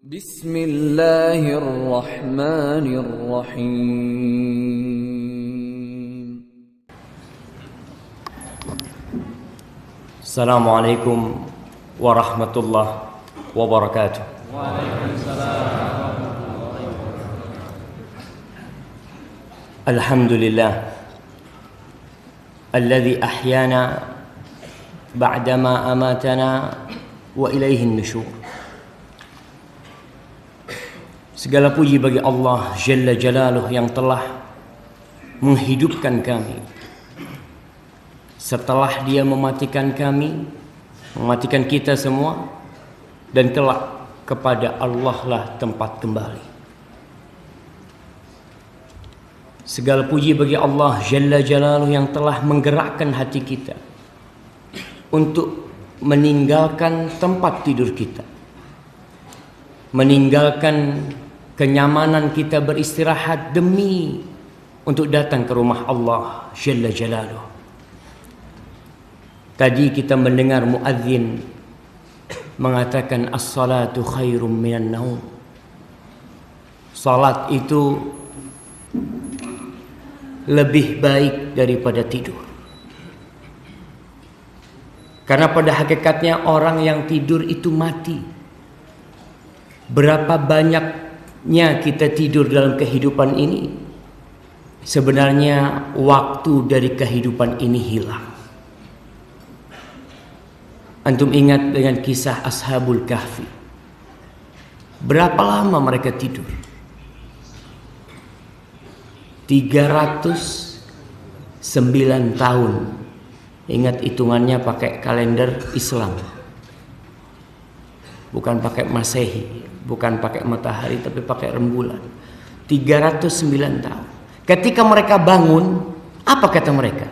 Bismillahirrahmanirrahim. Assalamualaikum warahmatullahi wabarakatuh. Alhamdulillah alladzi ahyana ba'dama amatana wa ilaihin nusyur. Segala puji bagi Allah Jalla Jalaluh yang telah menghidupkan kami setelah Dia mematikan kami, mematikan kita semua, dan kelak kepada Allah lah tempat kembali. Segala puji bagi Allah Jalla Jalaluh yang telah menggerakkan hati kita untuk meninggalkan tempat tidur kita, meninggalkan kenyamanan kita beristirahat demi untuk datang ke rumah Allah Jalla Jalaluh. Tadi kita mendengar muadzin mengatakan as-salatu khairum minan naum. Salat itu lebih baik daripada tidur. Karena pada hakikatnya orang yang tidur itu mati. Berapa banyaknya kita tidur dalam kehidupan ini, sebenarnya waktu dari kehidupan ini hilang. Antum ingat dengan kisah Ashabul Kahfi. Berapa lama mereka tidur? 309 tahun. Ingat hitungannya pakai kalender Islam. Bukan pakai Masehi, bukan pakai matahari, tapi pakai rembulan. 309 tahun. Ketika mereka bangun, apa kata mereka?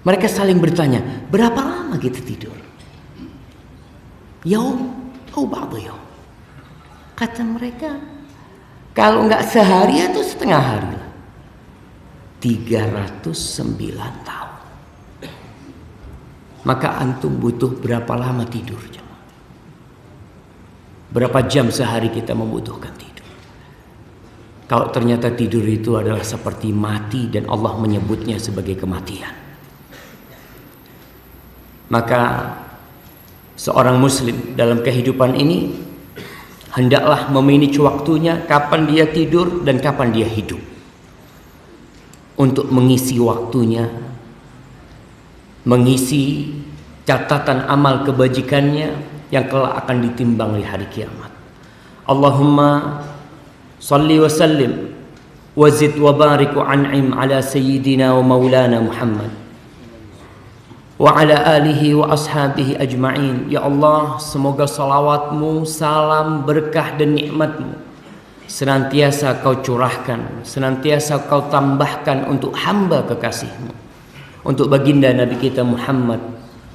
Mereka saling bertanya, berapa lama kita tidur? Yaum atau ba'da yaum? Kata mereka, kalau enggak sehari atau setengah hari lah. 309 tahun. Maka antum butuh berapa lama tidur? Berapa jam sehari kita membutuhkan tidur? Kalau ternyata tidur itu adalah seperti mati dan Allah menyebutnya sebagai kematian, maka seorang muslim dalam kehidupan ini hendaklah memanage waktunya, kapan dia tidur dan kapan dia hidup, untuk mengisi waktunya, mengisi catatan amal kebajikannya yang kelak akan ditimbang di hari kiamat. Allahumma salli wa sallim wa zid wa barik wa an'im ala sayyidina wa maulana Muhammad wa ala alihi wa ashabihi ajma'in. Ya Allah, semoga salawatmu, salam, berkah dan nikmatmu senantiasa kau curahkan, senantiasa kau tambahkan untuk hamba kekasihmu, untuk baginda Nabi kita Muhammad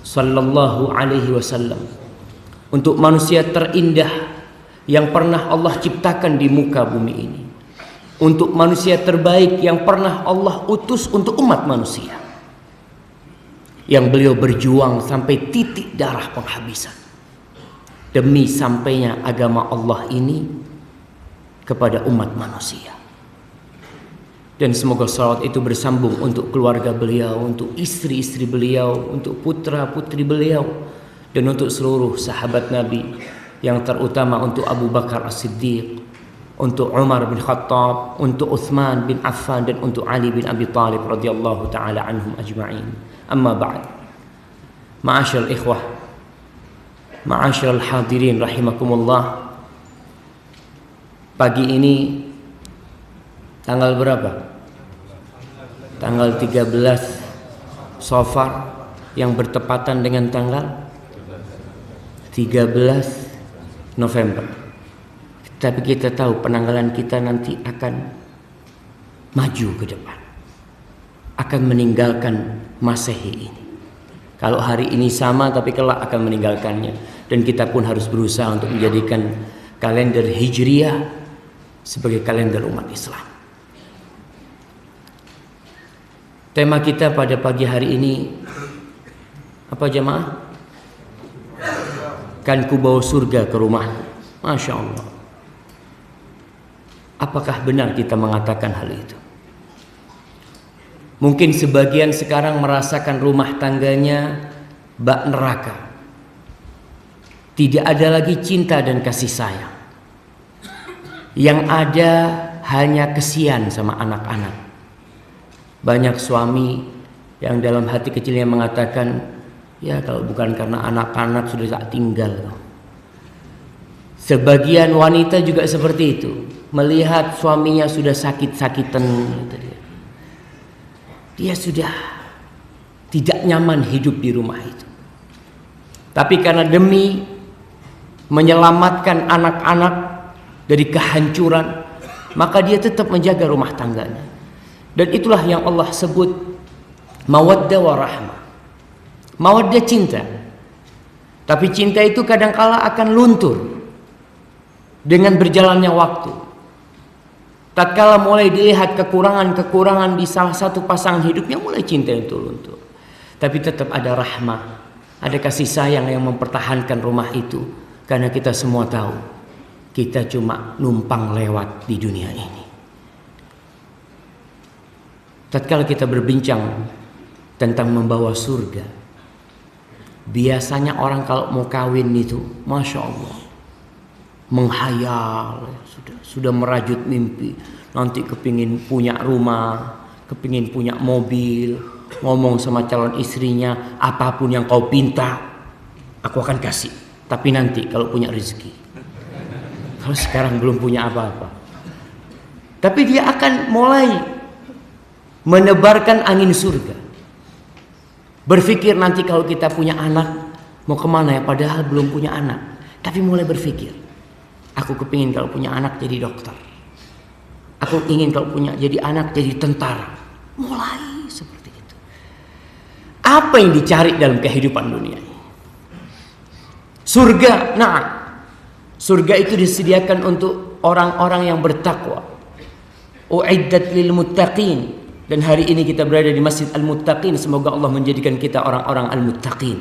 sallallahu alaihi wasallam, untuk manusia terindah yang pernah Allah ciptakan di muka bumi ini, untuk manusia terbaik yang pernah Allah utus untuk umat manusia, yang beliau berjuang sampai titik darah penghabisan demi sampainya agama Allah ini kepada umat manusia. Dan semoga salawat itu bersambung untuk keluarga beliau, untuk istri-istri beliau, untuk putra-putri beliau, dan untuk seluruh sahabat Nabi, yang terutama untuk Abu Bakar As-Siddiq, untuk Umar bin Khattab, untuk Uthman bin Affan, dan untuk Ali bin Abi Thalib radhiyallahu taala anhum ajma'in. Amma ba'd. Ma'asyiral ikhwah, ma'asyiral hadirin rahimakumullah. Pagi ini tanggal berapa? Tanggal 13 Safar, yang bertepatan dengan tanggal 13 November. Tapi kita tahu penanggalan kita nanti akan maju ke depan, akan meninggalkan Masehi ini. Kalau hari ini sama, tapi kelak akan meninggalkannya. Dan kita pun harus berusaha untuk menjadikan kalender Hijriah sebagai kalender umat Islam. Tema kita pada pagi hari ini apa jemaah? kan ku bawa surga ke rumahku. Masya Allah. Apakah benar kita mengatakan hal itu? Mungkin sebagian sekarang merasakan rumah tangganya bak neraka. Tidak ada lagi cinta dan kasih sayang. Yang ada hanya kesian sama anak-anak. Banyak suami yang dalam hati kecilnya mengatakan, ya kalau bukan karena anak-anak sudah tak tinggal. Sebagian wanita juga seperti itu. Melihat suaminya sudah sakit-sakitan, dia sudah tidak nyaman hidup di rumah itu. Tapi karena demi menyelamatkan anak-anak dari kehancuran, maka dia tetap menjaga rumah tangganya. Dan itulah yang Allah sebut mawaddah warahmah. Mawaddah cinta. Tapi cinta itu kadangkala akan luntur dengan berjalannya waktu. Tatkala mulai dilihat kekurangan-kekurangan di salah satu pasangan hidupnya, mulai cinta itu luntur. Tapi tetap ada rahmah, ada kasih sayang yang mempertahankan rumah itu. Karena kita semua tahu, kita cuma numpang lewat di dunia ini. Tatkala kita berbincang tentang membawa surga, biasanya orang kalau mau kawin itu, Masya Allah, menghayal, sudah merajut mimpi, nanti kepingin punya rumah, kepingin punya mobil, ngomong sama calon istrinya, apapun yang kau pinta aku akan kasih, tapi nanti kalau punya rezeki. Kalau sekarang belum punya apa-apa, tapi dia akan mulai menebarkan angin surga. Berpikir nanti kalau kita punya anak mau kemana ya, padahal belum punya anak, tapi mulai berpikir, aku kepingin kalau punya anak jadi dokter. Aku ingin kalau punya jadi anak jadi tentara. Mulai seperti itu. Apa yang dicari dalam kehidupan dunia ini? Surga. Nah, surga itu disediakan untuk orang-orang yang bertakwa. Uiddat lil muttaqin. Dan hari ini kita berada di Masjid Al-Muttaqin. Semoga Allah menjadikan kita orang-orang Al-Muttaqin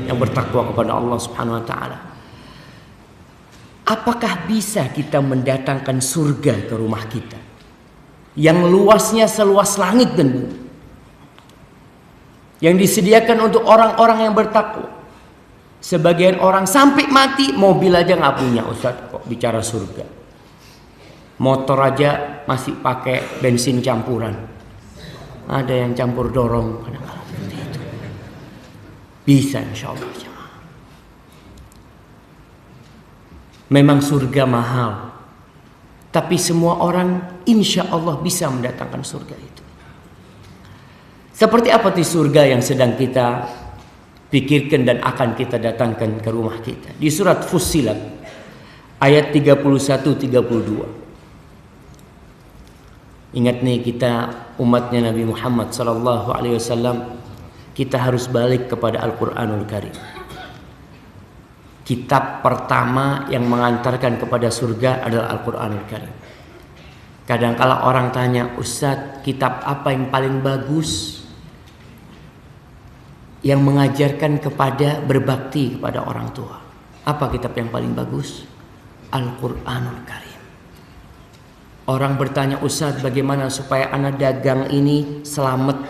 yang bertakwa kepada Allah Subhanahu wa taala. Apakah bisa kita mendatangkan surga ke rumah kita yang luasnya seluas langit dan bumi, yang disediakan untuk orang-orang yang bertakwa? Sebagian orang sampai mati mobil aja nggak punya, Ustaz, kok bicara surga. Motor aja masih pakai bensin campuran. Ada yang campur dorong kadang-kadang seperti itu. Bisa insya Allah. Memang surga mahal, tapi semua orang insya Allah bisa mendatangkan surga itu. Seperti apa sih surga yang sedang kita pikirkan dan akan kita datangkan ke rumah kita? Di surat Fussilat ayat 31-32. Ingat nih, kita umatnya Nabi Muhammad SAW, kita harus balik kepada Al-Quranul Karim. Kitab pertama yang mengantarkan kepada surga adalah Al-Quranul Karim. Kadang-kala orang tanya, Ustadz, kitab apa yang paling bagus yang mengajarkan kepada berbakti kepada orang tua? Apa kitab yang paling bagus? Al-Quranul Karim. Orang bertanya, Ustadz, bagaimana supaya anak dagang ini selamat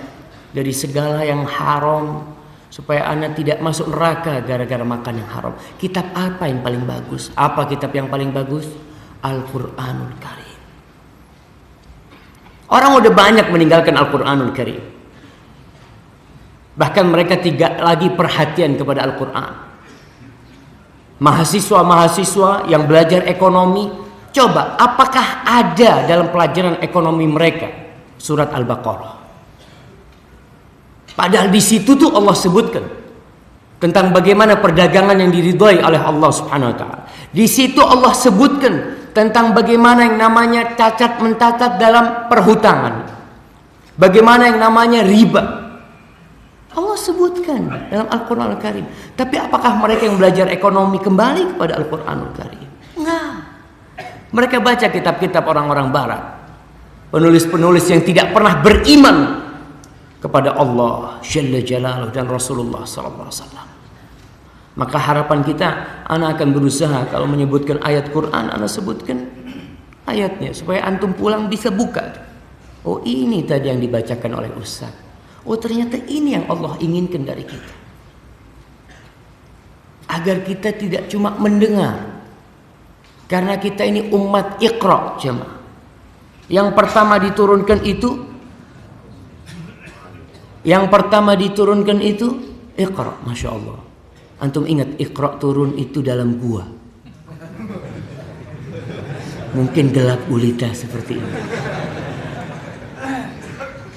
dari segala yang haram, supaya anak tidak masuk neraka gara-gara makan yang haram? Kitab apa yang paling bagus? Apa kitab yang paling bagus? Al-Quranul Karim. Orang udah banyak meninggalkan Al-Quranul Karim. Bahkan mereka tidak lagi perhatian kepada Al-Quran. Mahasiswa-mahasiswa yang belajar ekonomi, coba apakah ada dalam pelajaran ekonomi mereka surat Al-Baqarah? Padahal di situ tuh Allah sebutkan tentang bagaimana perdagangan yang diridhai oleh Allah Subhanahu wa taala. Di situ Allah sebutkan tentang bagaimana yang namanya cacat mencacat dalam perhutangan. Bagaimana yang namanya riba. Allah sebutkan dalam Al-Qur'anul Karim. Tapi apakah mereka yang belajar ekonomi kembali kepada Al-Qur'anul Karim? Enggak. Mereka baca kitab-kitab orang-orang barat, penulis-penulis yang tidak pernah beriman kepada Allah Jalla Jalaluhu dan Rasulullah sallallahu alaihi wasallam. Maka harapan kita, ana akan berusaha kalau menyebutkan ayat Quran, ana sebutkan ayatnya supaya antum pulang bisa buka. Oh, ini tadi yang dibacakan oleh Ustaz. Oh, ternyata ini yang Allah inginkan dari kita. Agar kita tidak cuma mendengar. Karena kita ini umat Iqra, jemaah. Yang pertama diturunkan itu Iqra, Masya Allah. Antum ingat Iqra turun itu dalam gua. Mungkin gelap gulita seperti ini.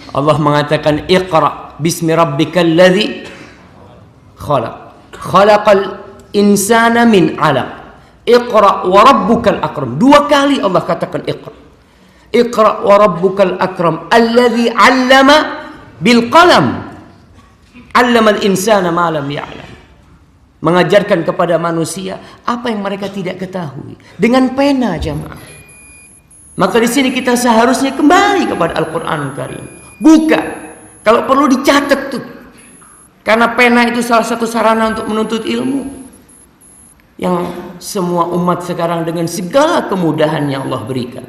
Allah mengatakan Iqra bismi rabbikal ladzi khalaq. Khalaqal insana min 'alaq. Iqra wa rabbukal akram. 2 kali Allah katakan Iqra. Iqra wa rabbukal akram alladzi 'allama bil qalam. 'Allama al insana ma lam ya'lam. Mengajarkan kepada manusia apa yang mereka tidak ketahui dengan pena, jamaah. Maka di sini kita seharusnya kembali kepada Al-Qur'anul Karim. Buka. Kalau perlu dicatat tuh. Karena pena itu salah satu sarana untuk menuntut ilmu. Yang semua umat sekarang dengan segala kemudahan yang Allah berikan.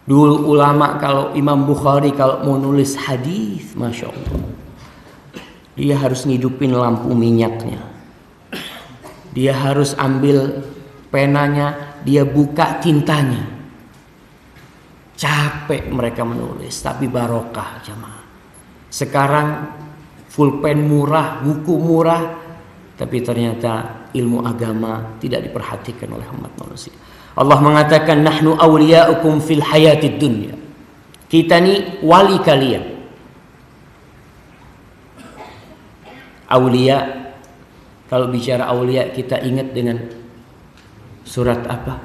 Dulu ulama kalau Imam Bukhari kalau mau nulis hadis, Masya Allah, dia harus ngidupin lampu minyaknya. Dia harus ambil penanya, dia buka tintanya. Capek mereka menulis, tapi barokah, jemaah. Sekarang pulpen murah, buku murah, tapi ternyata ilmu agama tidak diperhatikan oleh umat manusia. Allah mengatakan nahnu awliya'ukum fil hayatid dunya. Kita ni wali kalian. Aulia, kalau bicara aulia kita ingat dengan surat apa?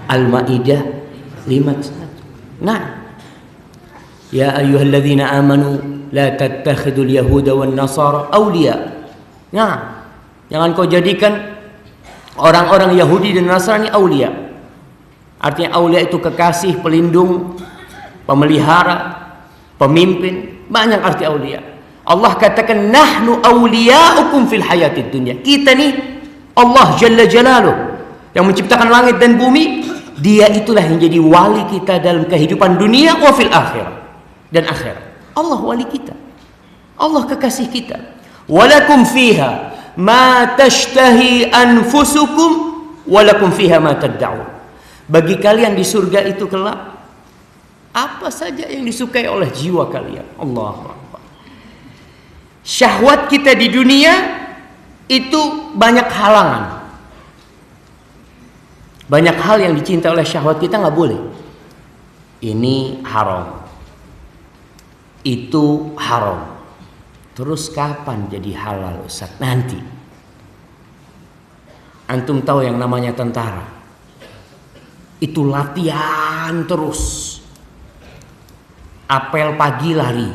Al-Maidah 51. Nah, ya ayyuhalladzina amanu la tattakhidul yahuda wan nasara awliya. Nah, jangan kau jadikan orang-orang Yahudi dan Nasrani aulia. Artinya aulia itu kekasih, pelindung, pemelihara, pemimpin. Banyak arti aulia. Allah katakan nahnu awliya'ukum fil hayatid dunya. Kita nih Allah Jalla Jalaluh yang menciptakan langit dan bumi. Dia itulah yang jadi wali kita dalam kehidupan dunia wa fil akhirah dan akhirat. Allah wali kita. Allah kekasih kita. Walakum fiha ma tashtahi anfusukum walakum fiha ma tad'un. Bagi kalian di surga itu kelak apa saja yang disukai oleh jiwa kalian. Allahu Akbar. Syahwat kita di dunia itu banyak halangan. Banyak hal yang dicinta oleh syahwat kita nggak boleh. Ini haram. Itu haram. Terus kapan jadi halal, Ustaz? Nanti. Antum tahu yang namanya tentara. Itu latihan terus. Apel pagi lari.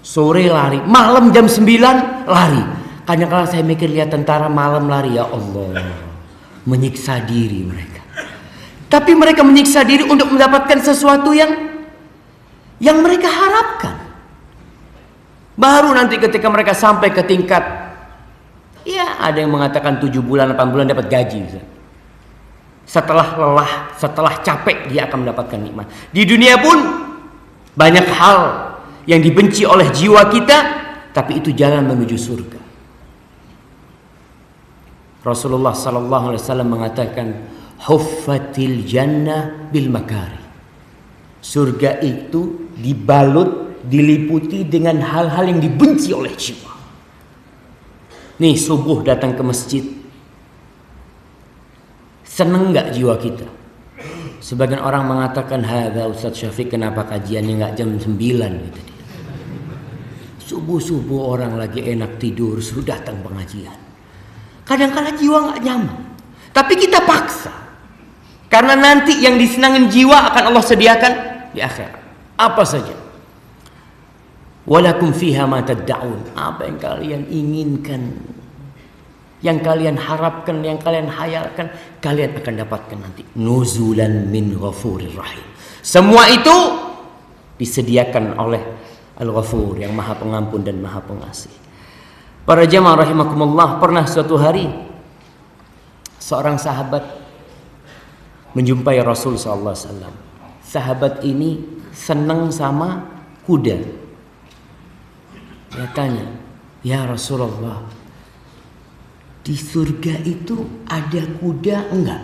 Sore lari. Malam jam 9 lari. Kadang-kadang saya mikir lihat tentara malam lari. Ya Allah. Menyiksa diri mereka. Tapi mereka menyiksa diri untuk mendapatkan sesuatu yang mereka harapkan. Baru nanti ketika mereka sampai ke tingkat, ya ada yang mengatakan 7 bulan, 8 bulan dapat gaji. Setelah lelah, setelah capek dia akan mendapatkan nikmat. Di dunia pun banyak hal yang dibenci oleh jiwa kita, tapi itu jalan menuju surga. Rasulullah sallallahu alaihi wasallam mengatakan, "Huffatil jannah bil makari." Surga itu dibalut, diliputi dengan hal-hal yang dibenci oleh jiwa. Nih subuh datang ke masjid, seneng nggak jiwa kita? Sebagian orang mengatakan, "Hadza Ustaz Syafiq, kenapa kajiannya nggak jam 9?" gitu dia. Subuh-subuh orang lagi enak tidur suruh datang pengajian. Kadang-kadang jiwa nggak nyaman, tapi kita paksa karena nanti yang disenangin jiwa akan Allah sediakan di akhirat. Apa saja? Walakum fiha ma tad'un. Apa yang kalian inginkan, yang kalian harapkan, yang kalian hayalkan, kalian akan dapatkan nanti. Nuzulan min ghafurir rahim. Semua itu disediakan oleh Al-Ghafur yang Maha Pengampun dan Maha Pengasih. Para jamaah rahimakumullah, pernah suatu hari seorang sahabat menjumpai Rasul sallallahu alaihi wasallam. Sahabat ini senang sama kuda. Dia tanya, "Ya Rasulullah, di surga itu ada kuda enggak?"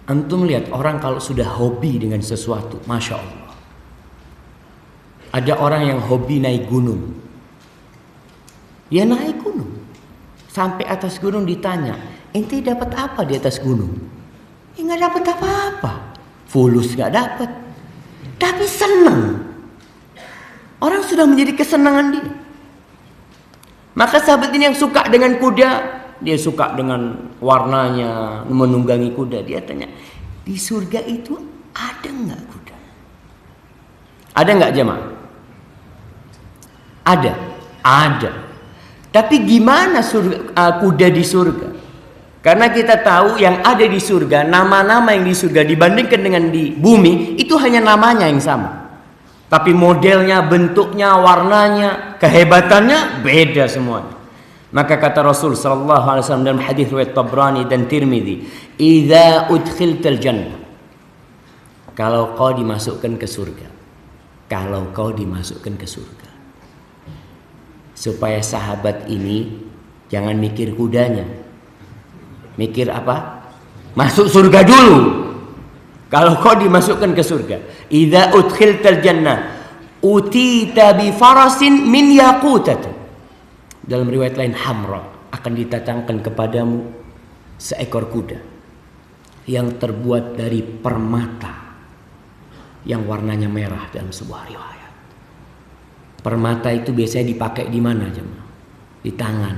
Antum lihat orang kalau sudah hobi dengan sesuatu, Masya Allah. Ada orang yang hobi naik gunung. Dia naik gunung. Sampai atas gunung ditanya, "Ente dapat apa di atas gunung?" Ya nggak dapat apa-apa. Fulus nggak dapat. Tapi senang. Orang sudah menjadi kesenangan dia. Maka sahabat ini yang suka dengan kuda, dia suka dengan warnanya, menunggangi kuda. Dia tanya, "Di surga itu ada nggak kuda?" Ada nggak jemaah? Ada. Ada. Tapi gimana kuda di surga? Karena kita tahu yang ada di surga, nama-nama yang di surga dibandingkan dengan di bumi, itu hanya namanya yang sama. Tapi modelnya, bentuknya, warnanya, kehebatannya beda semuanya. Maka kata Rasul sallallahu alaihi wasallam dalam hadis riwayat Tabrani dan Tirmidzi, "Idza udkhiltal jannah." Kalau kau dimasukkan ke surga. Kalau kau dimasukkan ke surga. Supaya sahabat ini jangan mikir kudanya. Mikir apa? Masuk surga dulu. Kalau kau dimasukkan ke surga, idza udkhiltal jannah utita bi farasin min yaqutat. Dalam riwayat lain hamra, akan didatangkan kepadamu seekor kuda yang terbuat dari permata yang warnanya merah dalam sebuah riwayat. Permata itu biasanya dipakai di mana jemaah? Di tangan.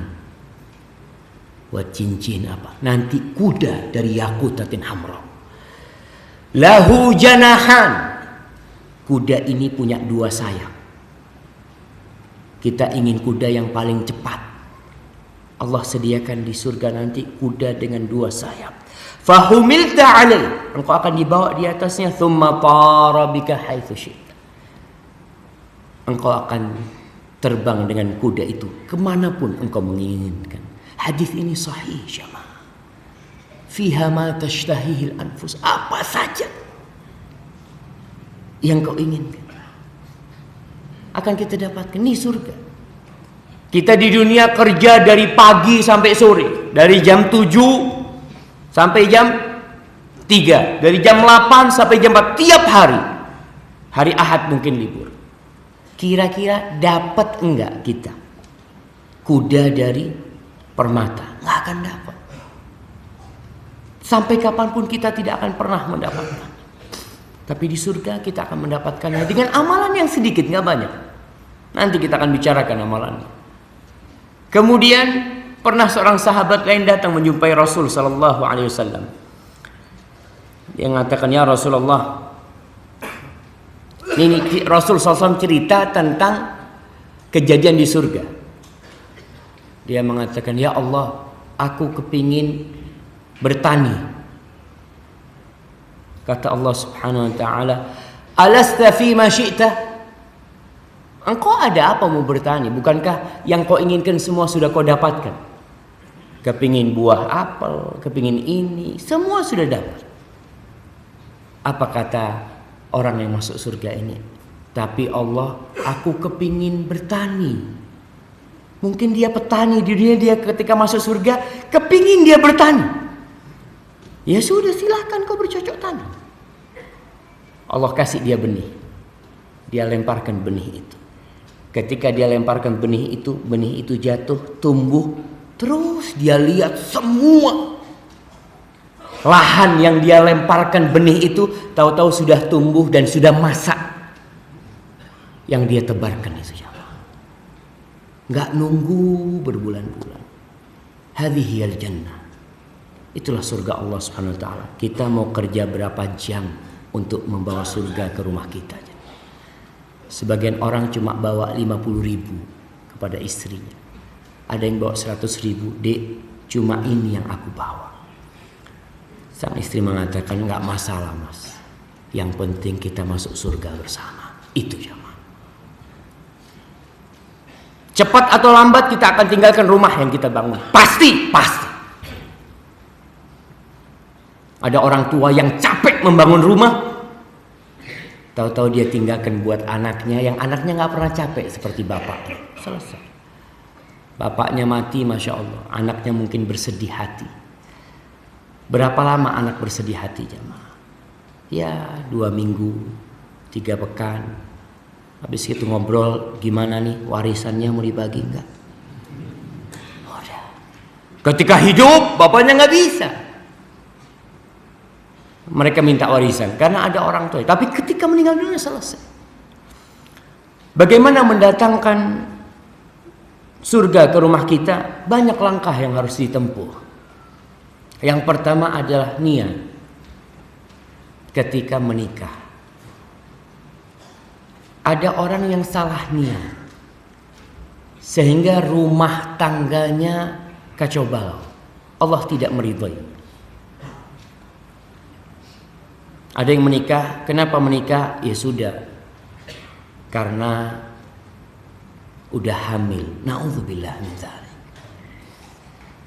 Buat cincin apa? Nanti kuda dari yakutatin hamra. Lahu janahan. Kuda ini punya 2 sayap. Kita ingin kuda yang paling cepat. Allah sediakan di surga nanti kuda dengan 2 sayap. Fahumilta alaih. Engkau akan dibawa di atasnya. Thumma tara bika haitsu syi'ta. Engkau akan terbang dengan kuda itu kemanapun engkau menginginkan. Hadis ini sahih jemaah. Fiha ma tashtahihil anfus. Apa saja yang kau inginkan akan kita dapatkan di surga. Kita di dunia kerja dari pagi sampai sore, dari jam 7 sampai jam 3, dari jam 8 sampai jam 4 tiap hari. Hari Ahad mungkin libur. Kira-kira dapat enggak kita kuda dari permata? Enggak akan dapat. Sampai kapanpun kita tidak akan pernah mendapatkan. Tapi di surga kita akan mendapatkannya dengan amalan yang sedikit, enggak banyak. Nanti kita akan bicarakan amalannya. Kemudian pernah seorang sahabat lain datang menjumpai Rasul sallallahu alaihi wasallam. Dia mengatakan, "Ya Rasulullah, ini Rasul SAW cerita tentang kejadian di surga." Dia mengatakan, "Ya Allah, aku kepingin bertani." Kata Allah Subhanahu wa taala, "Alasta fi ma syi'ta?" Engkau ada apa mau bertani? Bukankah yang kau inginkan semua sudah kau dapatkan? Kepingin buah apel, kepingin ini, semua sudah dapat. Apa kata orang yang masuk surga ini? Tapi Allah, aku kepingin bertani. Mungkin dia petani di dunia, dia ketika masuk surga kepingin dia bertani. Ya sudah, silahkan kau bercocok tanam. Allah kasih dia benih. Dia lemparkan benih itu. Ketika dia lemparkan benih itu jatuh, tumbuh. Terus dia lihat semua lahan yang dia lemparkan benih itu tahu-tahu sudah tumbuh dan sudah masak. Yang dia tebarkan itu siapa? Enggak nunggu berbulan-bulan. Hadhiyal jannah. Itulah surga Allah Subhanahu wa taala. Kita mau kerja berapa jam untuk membawa surga ke rumah kita? Sebagian orang cuma bawa 50.000 kepada istrinya. Ada yang bawa 100.000. "Dek, cuma ini yang aku bawa." Sang istri mengatakan, "Enggak masalah mas. Yang penting kita masuk surga bersama." Itu jamaah. Cepat atau lambat kita akan tinggalkan rumah yang kita bangun. Pasti. Ada orang tua yang capek membangun rumah, tahu-tahu dia tinggalkan buat anaknya, yang anaknya nggak pernah capek seperti bapaknya. Selesai. Bapaknya mati, Masya Allah. Anaknya mungkin bersedih hati. Berapa lama anak bersedih hati, jamaah? Ya 2 minggu, 3 pekan. Habis itu ngobrol, gimana nih warisannya mau dibagi enggak? Udah. Ketika hidup bapaknya nggak bisa. Mereka minta warisan karena ada orang tua. Tapi ketika meninggal dunia selesai. Bagaimana mendatangkan surga ke rumah kita? Banyak langkah yang harus ditempuh. Yang pertama adalah niat ketika menikah. Ada orang yang salah niat sehingga rumah tangganya kacau balau. Allah tidak meridhai. Ada yang menikah, kenapa menikah? Ya sudah, karena udah hamil. Na'udzubillah min dzalik.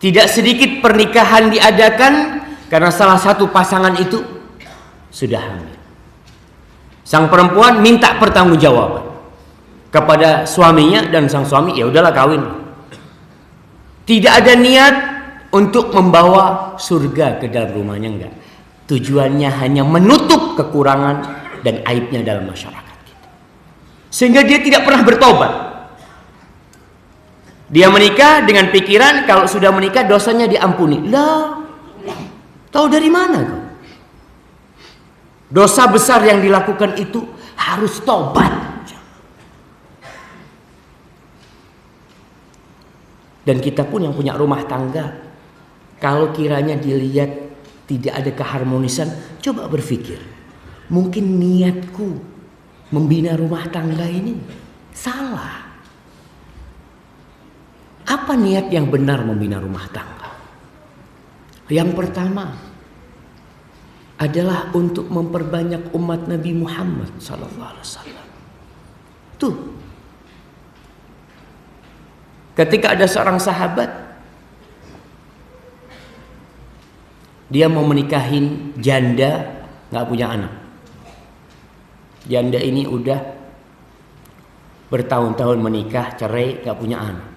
Tidak sedikit pernikahan diadakan karena salah satu pasangan itu sudah hamil. Sang perempuan minta pertanggungjawaban kepada suaminya dan sang suami ya udahlah kawin. Tidak ada niat untuk membawa surga ke dalam rumahnya, enggak. Tujuannya hanya menutup kekurangan dan aibnya dalam masyarakat kita. Sehingga dia tidak pernah bertobat. Dia menikah dengan pikiran kalau sudah menikah dosanya diampuni. Lah, tahu dari mana kau? Dosa besar yang dilakukan itu harus tobat. Dan kita pun yang punya rumah tangga, kalau kiranya dilihat tidak ada keharmonisan, coba berpikir, mungkin niatku membina rumah tangga ini salah. Apa niat yang benar membina rumah tangga? Yang pertama adalah untuk memperbanyak umat Nabi Muhammad SAW. Tuh, ketika ada seorang sahabat, dia mau menikahin janda nggak punya anak. Janda ini udah bertahun-tahun menikah, cerai, nggak punya anak.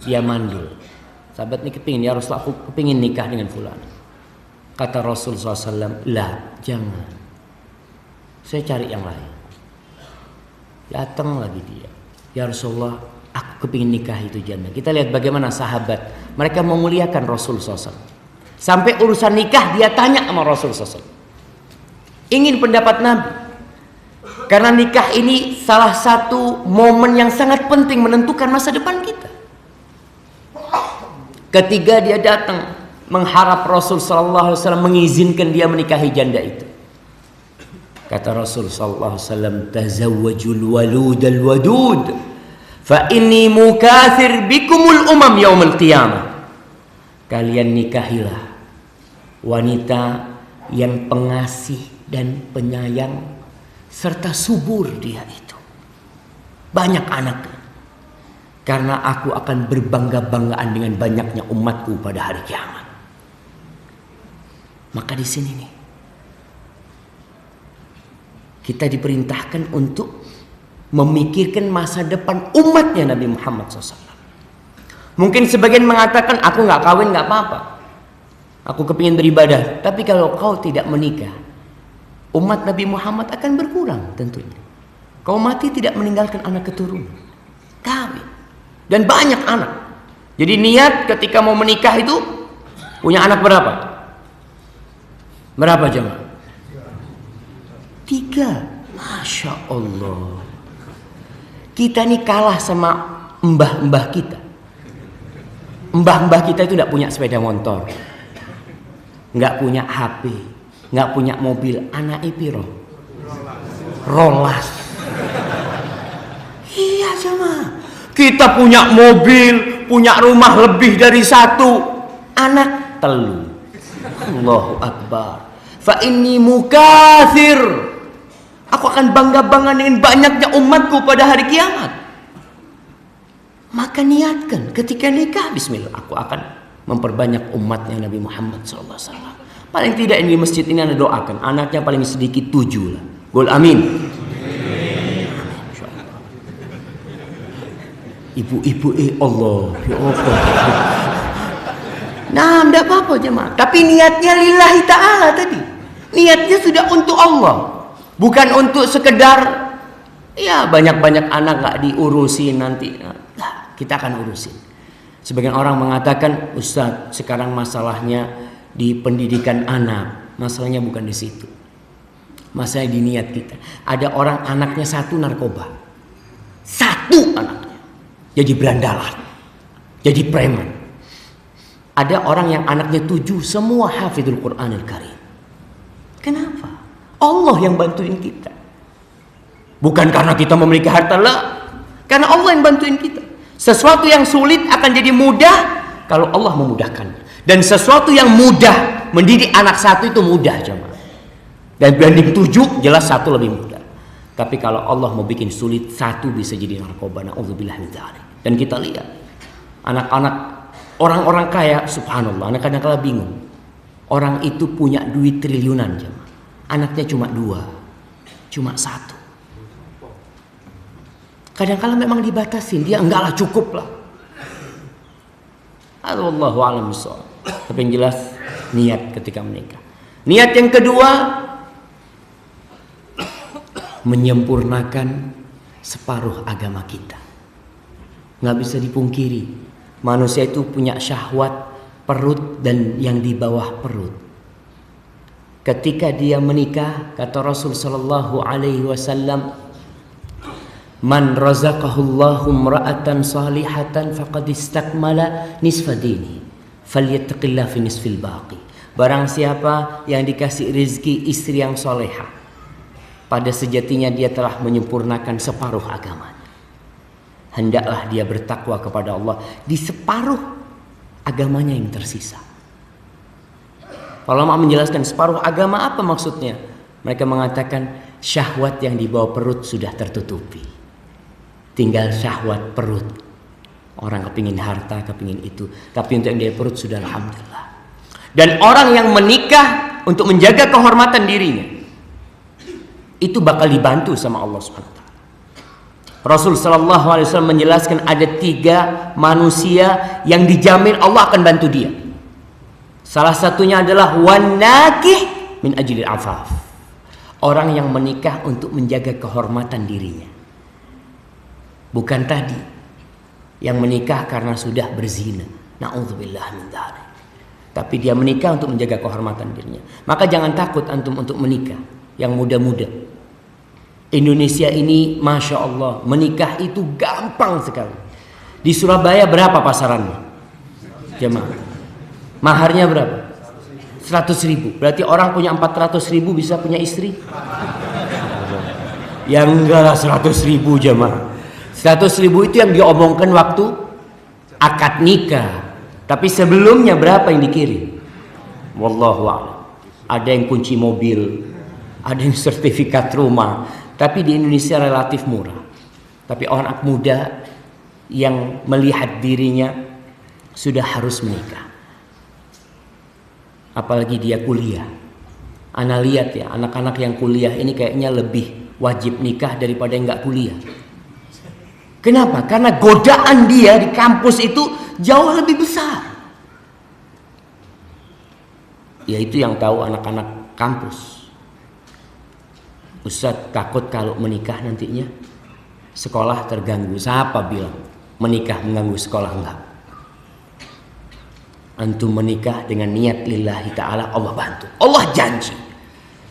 Dia mandul. Sahabat ini kepingin, ya Rasulullah, aku kepingin nikah dengan fulan. Kata Rasul SAW, lah jangan, saya cari yang lain. Datang lagi dia, ya Rasulullah, aku kepingin nikah itu janda. Kita lihat bagaimana sahabat, mereka memuliakan Rasul SAW. Sampai urusan nikah dia tanya sama Rasul SAW. Ingin pendapat Nabi. Karena nikah ini salah satu momen yang sangat penting menentukan masa depan kita. Ketika dia datang mengharap Rasul sallallahu alaihi wasallam mengizinkan dia menikahi janda itu. Kata Rasul sallallahu alaihi wasallam, "Tazawwajul waludal wadud, fa inni mukatsir bikumul umam yaumil qiyamah." Kalian nikahilah wanita yang pengasih dan penyayang serta subur dia itu. Banyak anaknya. Karena aku akan berbangga-banggaan dengan banyaknya umatku pada hari kiamat. Maka di sini nih kita diperintahkan untuk memikirkan masa depan umatnya Nabi Muhammad SAW. Mungkin sebagian mengatakan aku nggak kawin nggak apa-apa, aku kepingin beribadah. Tapi kalau kau tidak menikah, umat Nabi Muhammad akan berkurang tentunya. Kau mati tidak meninggalkan anak keturunan, kawin dan banyak anak. Jadi niat ketika mau menikah itu punya anak berapa? Berapa jemaah? 3. Masya Allah. Kita ini kalah sama mbah-mbah kita. Mbah-mbah kita itu tidak punya sepeda motor, nggak punya HP, nggak punya mobil. Anak piro? Rolas. Iya jemaah. Kita punya mobil, punya rumah lebih dari 1, anak telu. Allahu Akbar. Fa inni mukatsir. Aku akan bangga-bangga dengan banyaknya umatku pada hari kiamat. Maka niatkan ketika nikah, bismillah, aku akan memperbanyak umatnya Nabi Muhammad SAW. Paling tidak di masjid ini Anda doakan anaknya paling sedikit 7 lah. Gol amin. Ibu-ibu Allah, ya Allah. Nah, tidak apa-apa jemaah. Tapi niatnya lillahi ta'ala tadi. Niatnya sudah untuk Allah. Bukan untuk sekedar ya banyak-banyak anak gak diurusin nanti. Nah, kita akan urusin. Sebagian orang mengatakan, Ustaz, sekarang masalahnya di pendidikan anak. Masalahnya bukan di situ. Masalahnya di niat kita. Ada orang anaknya 1 narkoba. 1 anaknya jadi berandalan, jadi preman. Ada orang yang anaknya 7 semua hafizul Qur'anil Karim. Kenapa? Allah yang bantuin kita. Bukan karena kita memiliki harta, lah. Karena Allah yang bantuin kita. Sesuatu yang sulit akan jadi mudah kalau Allah memudahkannya. Dan sesuatu yang mudah, mendidik anak 1 itu mudah jemaah. Dan banding 7 jelas 1 lebih mudah. Tapi kalau Allah mau bikin sulit, 1 bisa jadi narkoba. Na'udzubillah min dzalik. Dan kita lihat anak-anak orang-orang kaya, subhanallah, anak kadang-kala bingung. Orang itu punya duit triliunan jemaah. Anaknya cuma 2, cuma 1. Kadang-kala memang dibatasin, dia enggaklah, cukup lah. Allahu a'lam bishawab. Tapi yang jelas niat ketika menikah. Niat yang kedua, menyempurnakan separuh agama kita. Nggak bisa dipungkiri, manusia itu punya syahwat perut dan yang di bawah perut. Ketika dia menikah, kata Rasul sallallahu alaihi wasallam, man razaqahullahu imra'atan salihatan faqad istakmala nisfa dini falyattaqillah fi nisfil baqi. Barang siapa yang dikasih rezeki istri yang solehah, pada sejatinya dia telah menyempurnakan separuh agama. Hendaklah dia bertakwa kepada Allah di separuh agamanya yang tersisa. Para ulama menjelaskan separuh agama apa maksudnya. Mereka mengatakan syahwat yang di bawah perut sudah tertutupi. Tinggal syahwat perut. Orang kepingin harta, kepingin itu. Tapi untuk yang di perut sudah alhamdulillah. Dan orang yang menikah untuk menjaga kehormatan dirinya, itu bakal dibantu sama Allah SWT. Rasul sallallahu alaihi wasallam menjelaskan ada 3 manusia yang dijamin Allah akan bantu dia. Salah satunya adalah wanakih min ajlil afaf. Orang yang menikah untuk menjaga kehormatan dirinya. Bukan tadi yang menikah karena sudah berzina. Na'udzubillah min dzalik. Tapi dia menikah untuk menjaga kehormatan dirinya. Maka jangan takut antum untuk menikah yang muda-muda. Indonesia ini Masya Allah, menikah itu gampang sekali. Di Surabaya berapa pasarannya? Jemaah, maharnya berapa? 100.000. Berarti orang punya 400.000 bisa punya istri? Ya enggak lah, 100.000 jemaah. 100.000 itu yang diomongkan waktu akad nikah. Tapi sebelumnya berapa yang dikirim? Wallahu a'lam. Ada yang kunci mobil, ada yang sertifikat rumah. Tapi di Indonesia relatif murah. Tapi orang muda yang melihat dirinya sudah harus menikah, apalagi dia kuliah. Ana lihat ya, anak-anak yang kuliah ini kayaknya lebih wajib nikah daripada yang nggak kuliah. Kenapa? Karena godaan dia di kampus itu jauh lebih besar. Yaitu yang tahu anak-anak kampus. Ustaz, takut kalau menikah nantinya sekolah terganggu. Siapa bilang menikah mengganggu sekolah? Enggak. Antum menikah dengan niat lillahi ta'ala, Allah bantu. Allah janji.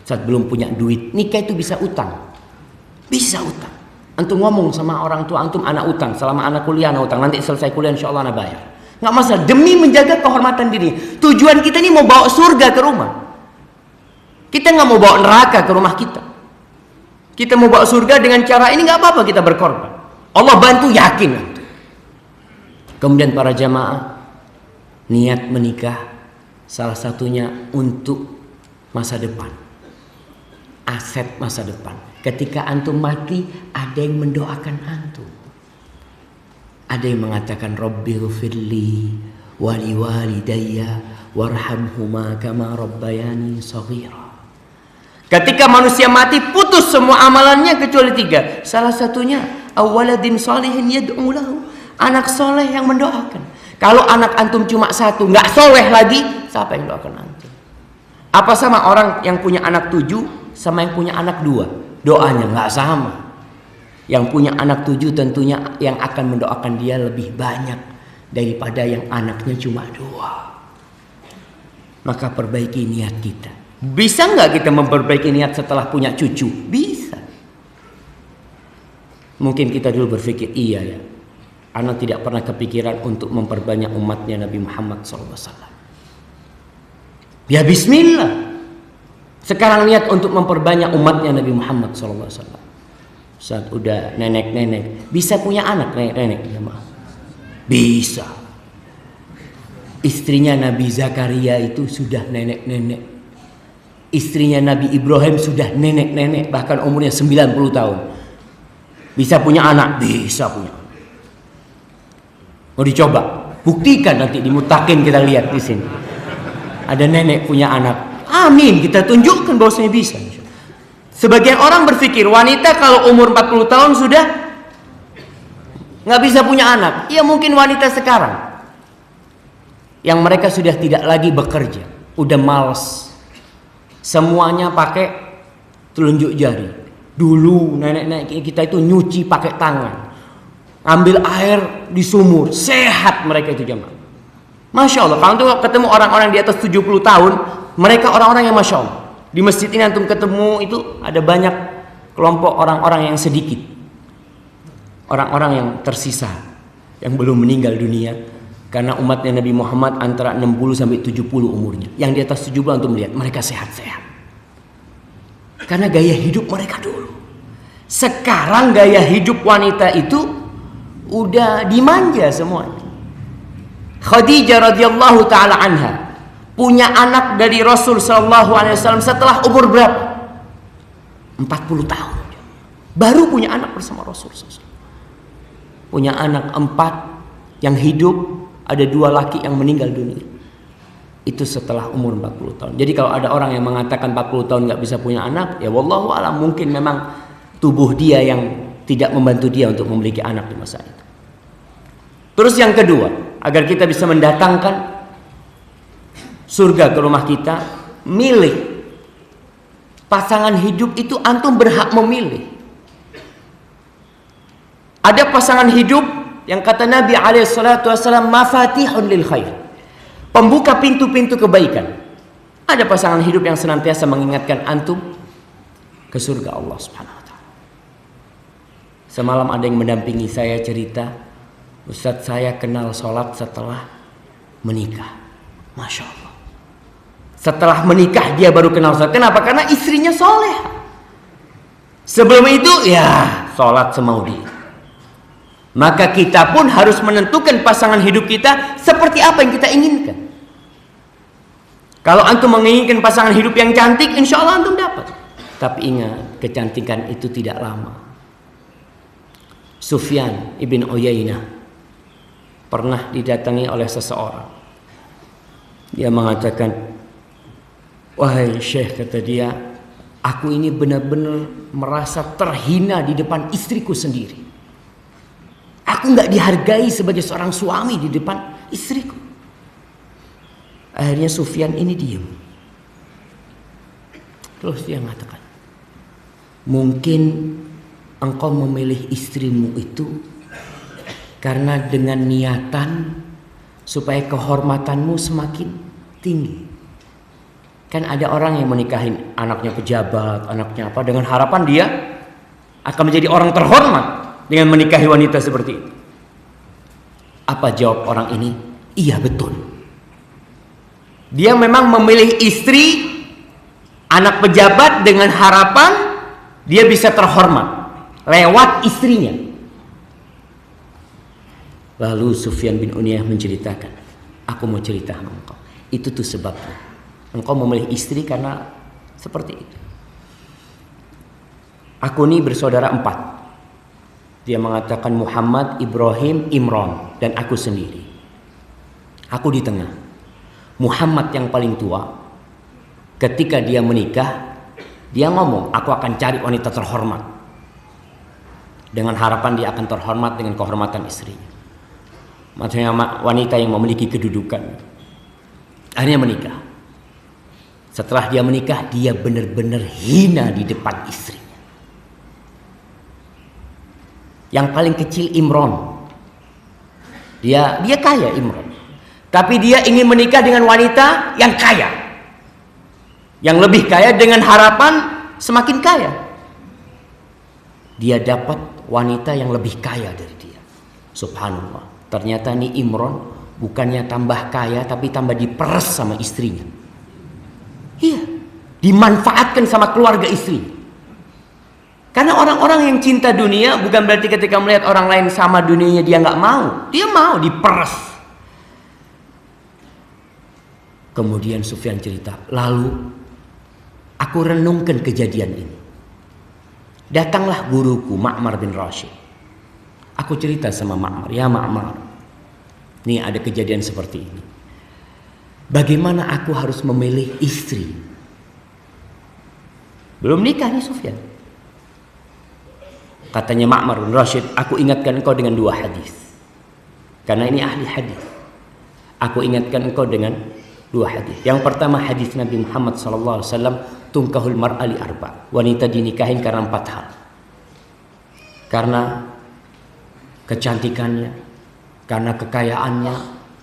Saat belum punya duit, nikah itu bisa utang. Bisa utang. Antum ngomong sama orang tua antum, anak utang. Selama anak kuliah, anak utang. Nanti selesai kuliah insya Allah anak bayar. Nggak masalah. Demi menjaga kehormatan diri. Tujuan kita ini mau bawa surga ke rumah. Kita nggak mau bawa neraka ke rumah kita. Kita mau bawa surga dengan cara ini, nggak apa-apa kita berkorban. Allah bantu, yakin. Kemudian para jamaah, niat menikah salah satunya untuk masa depan, aset masa depan. Ketika antum mati, ada yang mendoakan antum. Ada yang mengatakan Rabbighfirli wali walidayya warhamhuma kama rabbayani shaghira. Ketika manusia mati, putus semua amalannya kecuali 3. Salah satunya awaladin sholihin yad'u lahu, anak soleh yang mendoakan. Kalau anak antum cuma 1, nggak soleh lagi, siapa yang doakan antum? Apa sama orang yang punya anak 7 sama yang punya anak 2? Doanya nggak sama. Yang punya anak 7 tentunya yang akan mendoakan dia lebih banyak daripada yang anaknya cuma 2. Maka perbaiki niat kita. Bisa nggak kita memperbaiki niat setelah punya cucu? Bisa. Mungkin kita dulu berpikir, iya ya, anak tidak pernah kepikiran untuk memperbanyak umatnya Nabi Muhammad SAW. Ya bismillah. Sekarang niat untuk memperbanyak umatnya Nabi Muhammad SAW. Saat udah nenek-nenek, bisa punya anak nenek-nenek? Ya maaf. Bisa. Istrinya Nabi Zakaria itu sudah nenek-nenek. Istrinya Nabi Ibrahim sudah nenek-nenek, bahkan umurnya 90 tahun. Bisa punya anak? Bisa punya anak. Mau dicoba? Buktikan nanti di Mutakin, kita lihat di sini. Ada nenek punya anak. Amin, kita tunjukkan bahwasanya bisa. Sebagian orang berpikir wanita kalau umur 40 tahun sudah nggak bisa punya anak. Ya mungkin wanita sekarang yang mereka sudah tidak lagi bekerja, udah malas. Semuanya pakai telunjuk jari. Dulu nenek-nenek kita itu nyuci pakai tangan, ambil air di sumur, sehat mereka itu jemaah. Masya Allah, kalau tuh ketemu orang-orang di atas 70 tahun, mereka orang-orang yang Masya Allah. Di masjid ini antum ketemu itu ada banyak kelompok orang-orang yang sedikit, orang-orang yang tersisa, yang belum meninggal dunia. Karena umatnya Nabi Muhammad antara 60 sampai 70 umurnya. Yang di atas 70 antum melihat mereka sehat-sehat. Karena gaya hidup mereka dulu. Sekarang gaya hidup wanita itu udah dimanja semuanya. Khadijah radhiyallahu taala anha punya anak dari Rasul sallallahu alaihi wasallam setelah umur berapa? 40 tahun. Baru punya anak bersama Rasul sallallahu alaihi wasallam. Punya anak 4 yang hidup, ada 2 laki yang meninggal dunia. Itu setelah umur 40 tahun. Jadi kalau ada orang yang mengatakan 40 tahun nggak bisa punya anak, ya wallahu alam, mungkin memang tubuh dia yang tidak membantu dia untuk memiliki anak di masa itu. Terus yang kedua, agar kita bisa mendatangkan surga ke rumah kita, milih pasangan hidup itu antum berhak memilih. Ada pasangan hidup yang kata Nabi SAW, mafatihun lil khair, pembuka pintu-pintu kebaikan. Ada pasangan hidup yang senantiasa mengingatkan antum ke surga Allah Subhanahu wa taala. Semalam ada yang mendampingi saya cerita, Ustadz saya kenal sholat setelah menikah. Masya Allah. Setelah menikah dia baru kenal sholat. Kenapa? Karena istrinya soleh. Sebelum itu ya sholat semau dia. Maka kita pun harus menentukan pasangan hidup kita seperti apa yang kita inginkan. Kalau antum menginginkan pasangan hidup yang cantik, insya Allah antum dapat. Tapi ingat, kecantikan itu tidak lama. Sufyan ibn Uyainah pernah didatangi oleh seseorang. Dia mengatakan, wahai Syekh, kata dia, aku ini benar-benar merasa terhina di depan istriku sendiri. Aku nggak dihargai sebagai seorang suami di depan istriku. Akhirnya Sufyan ini diam. Terus dia mengatakan, mungkin engkau memilih istrimu itu karena dengan niatan supaya kehormatanmu semakin tinggi. Kan ada orang yang menikahin anaknya pejabat, anaknya apa, dengan harapan dia akan menjadi orang terhormat dengan menikahi wanita seperti itu. Apa jawab orang ini? Iya betul. Dia memang memilih istri anak pejabat dengan harapan dia bisa terhormat lewat istrinya. Lalu Sufyan bin Uyainah menceritakan, aku mau cerita sama engkau. Itu tuh sebabnya. Engkau memilih istri karena seperti itu. Aku ini bersaudara 4. Dia mengatakan Muhammad, Ibrahim, Imran, dan aku sendiri. Aku di tengah. Muhammad yang paling tua. Ketika dia menikah, dia ngomong, aku akan cari wanita terhormat. Dengan harapan dia akan terhormat dengan kehormatan istrinya. Maksudnya wanita yang memiliki kedudukan. Akhirnya menikah. Setelah dia menikah, dia benar-benar hina di depan istrinya. Yang paling kecil Imran. Dia kaya Imran. Tapi dia ingin menikah dengan wanita yang kaya. Yang lebih kaya dengan harapan semakin kaya. Dia dapat wanita yang lebih kaya dari dia. Subhanallah. Ternyata nih Imran bukannya tambah kaya tapi tambah diperes sama istrinya. Iya, dimanfaatkan sama keluarga istri. Karena orang-orang yang cinta dunia bukan berarti ketika melihat orang lain sama dunianya dia nggak mau. Dia mau diperes. Kemudian Sufyan cerita, lalu aku renungkan kejadian ini. Datanglah guruku Ma'mar bin Rashid. Aku cerita sama Ma'mar, ya Ma'mar, nih ada kejadian seperti ini. Bagaimana aku harus memilih istri? Belum nikah nih Sufyan. Katanya Ma'mar bin Rashid, aku ingatkan engkau dengan 2 hadis. Karena ini ahli hadis. Aku ingatkan engkau dengan 2 hadis. Yang pertama hadis Nabi Muhammad SAW, tungkahul mar'a li arba. Wanita dinikahin karena 4 hal. Karena kecantikannya, karena kekayaannya,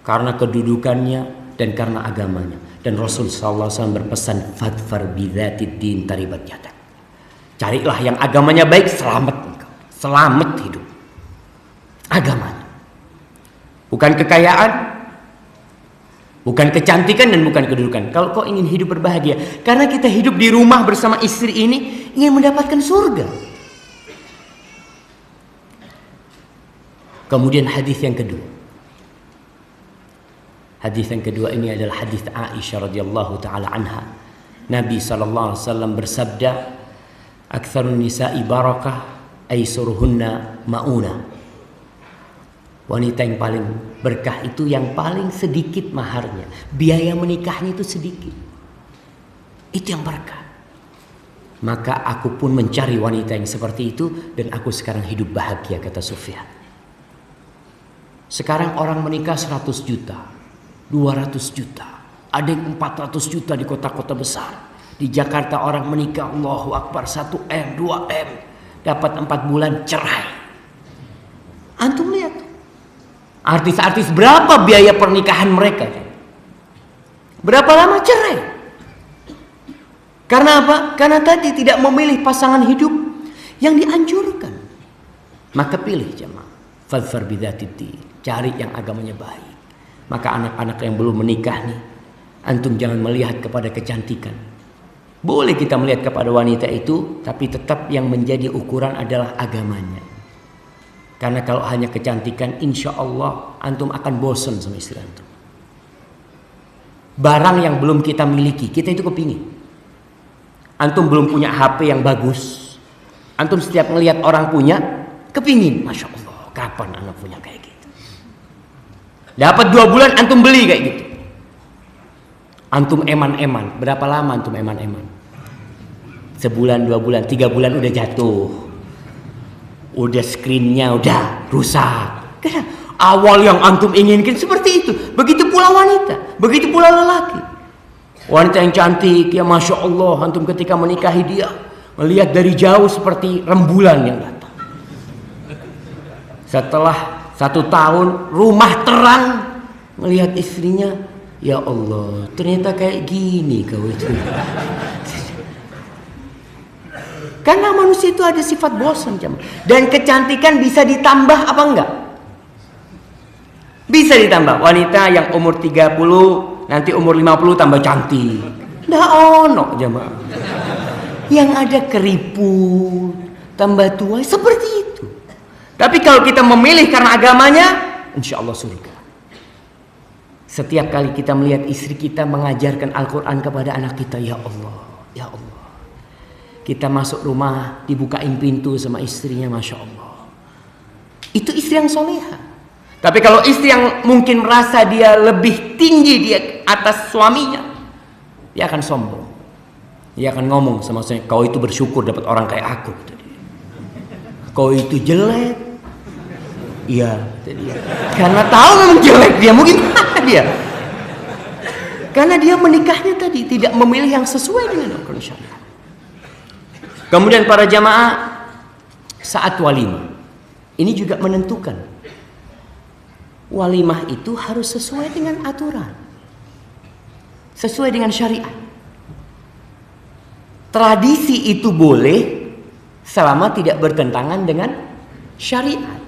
karena kedudukannya, dan karena agamanya. Dan Rasul SAW berpesan, fadfar bidzatid din taribat yadak. Carilah yang agamanya baik, selamat engkau, selamat hidup. Agamanya, bukan kekayaan, bukan kecantikan, dan bukan kedudukan. Kalau kau ingin hidup berbahagia, karena kita hidup di rumah bersama istri ini ingin mendapatkan surga. Kemudian hadis yang kedua. Hadis yang kedua ini adalah hadis Aisyah radhiyallahu taala anha. Nabi sallallahu alaihi wasallam bersabda, "Aktsarun nisa'i barakah aisuruhunna mauna." Wanita yang paling berkah itu yang paling sedikit maharnya. Biaya menikahnya itu sedikit. Itu yang berkah. Maka aku pun mencari wanita yang seperti itu dan aku sekarang hidup bahagia, kata Sufyan. Sekarang orang menikah 100 juta, 200 juta, ada yang 400 juta di kota-kota besar. Di Jakarta orang menikah, Allahu Akbar, 1M, 2M, dapat 4 bulan cerai. Antum lihat, artis-artis berapa biaya pernikahan mereka? Berapa lama cerai? Karena apa? Karena tadi tidak memilih pasangan hidup yang dianjurkan. Maka pilih jemaah, fadfar bidzatid din, cari yang agamanya baik. Maka anak-anak yang belum menikah nih, antum jangan melihat kepada kecantikan. Boleh kita melihat kepada wanita itu, tapi tetap yang menjadi ukuran adalah agamanya. Karena kalau hanya kecantikan, insya Allah antum akan bosan sama istri antum. Barang yang belum kita miliki, kita itu kepingin. Antum belum punya HP yang bagus, antum setiap melihat orang punya, kepingin. Masya Allah, kapan anak punya kayak gitu? Dapat 2 bulan antum beli kayak gitu. Antum eman-eman. Berapa lama antum eman-eman? Sebulan, 2 bulan, 3 bulan udah jatuh. Udah screennya udah rusak. Karena awal yang antum inginkan seperti itu. Begitu pula wanita, begitu pula lelaki. Wanita yang cantik, ya Masya Allah, antum ketika menikahi dia, melihat dari jauh seperti rembulan yang datang. Setelah 1 tahun rumah terang, melihat istrinya, ya Allah, ternyata kayak gini kau itu. Karena manusia itu ada sifat bosan, dan kecantikan bisa ditambah apa enggak? Bisa ditambah. Wanita yang umur 30 nanti umur 50 tambah cantik. Nggak ono jemaah. Yang ada keriput, tambah tua, seperti itu. Tapi kalau kita memilih karena agamanya, insya Allah surga. Setiap kali kita melihat istri kita mengajarkan Al-Quran kepada anak kita, ya Allah, ya Allah. Kita masuk rumah, dibukain pintu sama istrinya, Masya Allah. Itu istri yang soleha. Tapi kalau istri yang mungkin merasa dia lebih tinggi di atas suaminya, dia akan sombong. Dia akan ngomong sama suaminya, kau itu bersyukur dapat orang kayak aku. Kau itu jelek. Iya, karena tahu memang jelek dia, mungkin dia. Karena dia menikahnya tadi tidak memilih yang sesuai dengan hukum syariat. Kemudian para jamaah, saat walimah ini juga menentukan. Walimah itu harus sesuai dengan aturan, sesuai dengan syariat. Tradisi itu boleh selama tidak bertentangan dengan syariat.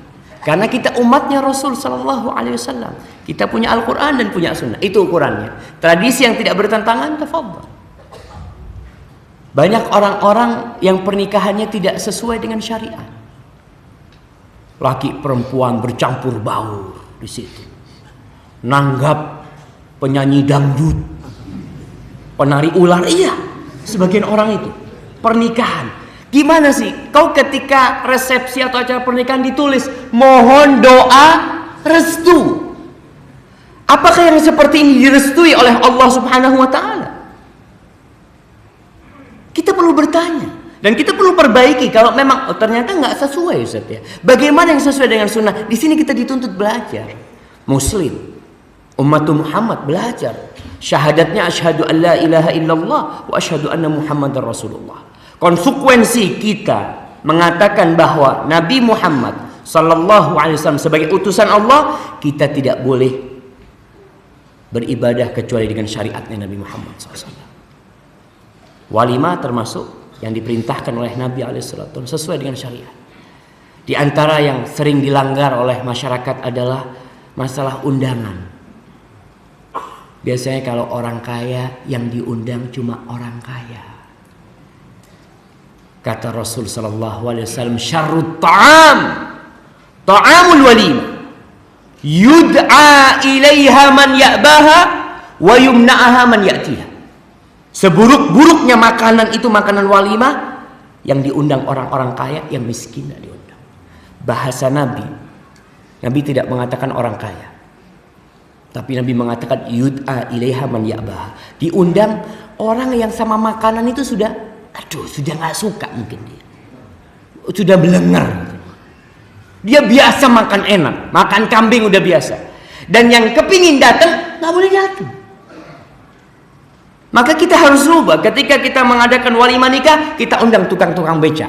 Karena kita umatnya Rasul Sallallahu Alaihi Wasallam, kita punya Al-Quran dan punya Sunnah, itu ukurannya. Tradisi yang tidak bertentangan, tafadhal. Banyak orang-orang yang pernikahannya tidak sesuai dengan syariat. Laki perempuan bercampur baur di situ, nanggap penyanyi dangdut, penari ular, iya, sebagian orang itu pernikahan. Gimana sih? Kau ketika resepsi atau acara pernikahan ditulis mohon doa restu. Apakah yang seperti ini direstui oleh Allah Subhanahu wa taala? Kita perlu bertanya dan kita perlu perbaiki kalau memang ternyata nggak sesuai, Ustaz ya. Bagaimana yang sesuai dengan sunnah? Di sini kita dituntut belajar. Muslim, umat Muhammad belajar. Syahadatnya asyhadu an la ilaha illallah wa asyhadu anna Muhammadar Rasulullah. Konsekuensi kita mengatakan bahwa Nabi Muhammad Sallallahu Alaihi Wasallam sebagai utusan Allah, kita tidak boleh beribadah kecuali dengan syariatnya Nabi Muhammad SAW. Walimah termasuk yang diperintahkan oleh Nabi SAW sesuai dengan syariat. Di antara yang sering dilanggar oleh masyarakat adalah masalah undangan. Biasanya kalau orang kaya yang diundang cuma orang kaya. Kata Rasul Sallallahu Alaihi Wasallam, syarrut ta'am ta'amul walimah, yud'a ilaiha man ya'baha wa yumna'aha man ya'tiha. Seburuk-buruknya makanan itu makanan walimah, yang diundang orang-orang kaya, yang miskin tidak diundang. Bahasa Nabi tidak mengatakan orang kaya, tapi Nabi mengatakan yud'a ilaiha man ya'baha. Diundang orang yang sama makanan itu sudah nggak suka, mungkin dia sudah belengar. Dia biasa makan enak, makan kambing udah biasa, dan yang kepingin datang nggak boleh datang. Maka kita harus rubah. Ketika kita mengadakan walimah nikah, kita undang tukang-tukang beca,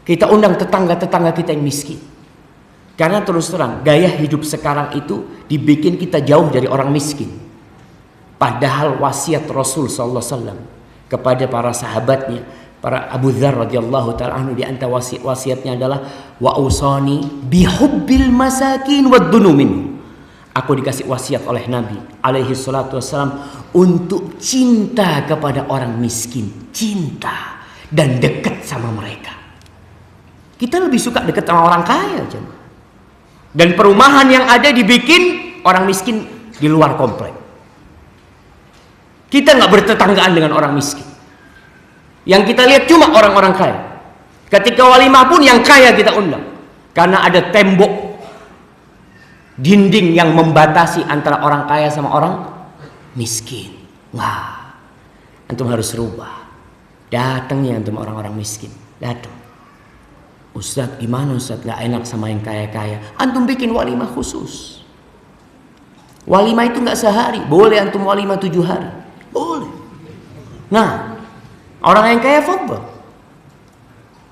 kita undang tetangga-tetangga kita yang miskin. Karena terus terang gaya hidup sekarang itu dibikin kita jauh dari orang miskin. Padahal wasiat Rasul Sallallahu Alaihi Wasallam kepada para sahabatnya, para Abu Dzar radhiyallahu taala anhu, di antara wasiatnya adalah wa usani bihubbil masakin waddunu minhum. Aku dikasih wasiat oleh Nabi alaihi salatu wassalam untuk cinta kepada orang miskin, cinta dan dekat sama mereka. Kita lebih suka dekat sama orang kaya, dan perumahan yang ada dibikin orang miskin di luar komplek. Kita nggak bertetanggaan dengan orang miskin. Yang kita lihat cuma orang-orang kaya. Ketika walimah pun yang kaya kita undang, karena ada tembok dinding yang membatasi antara orang kaya sama orang miskin. Wah, antum harus rubah. Datangnya antum orang-orang miskin, datang. Ustaz, gimana Ustaz? Gak enak sama yang kaya-kaya. Antum bikin walimah khusus. Walimah itu nggak sehari, boleh antum walimah 7 hari. Boleh. Nah, orang yang kaya fadhal.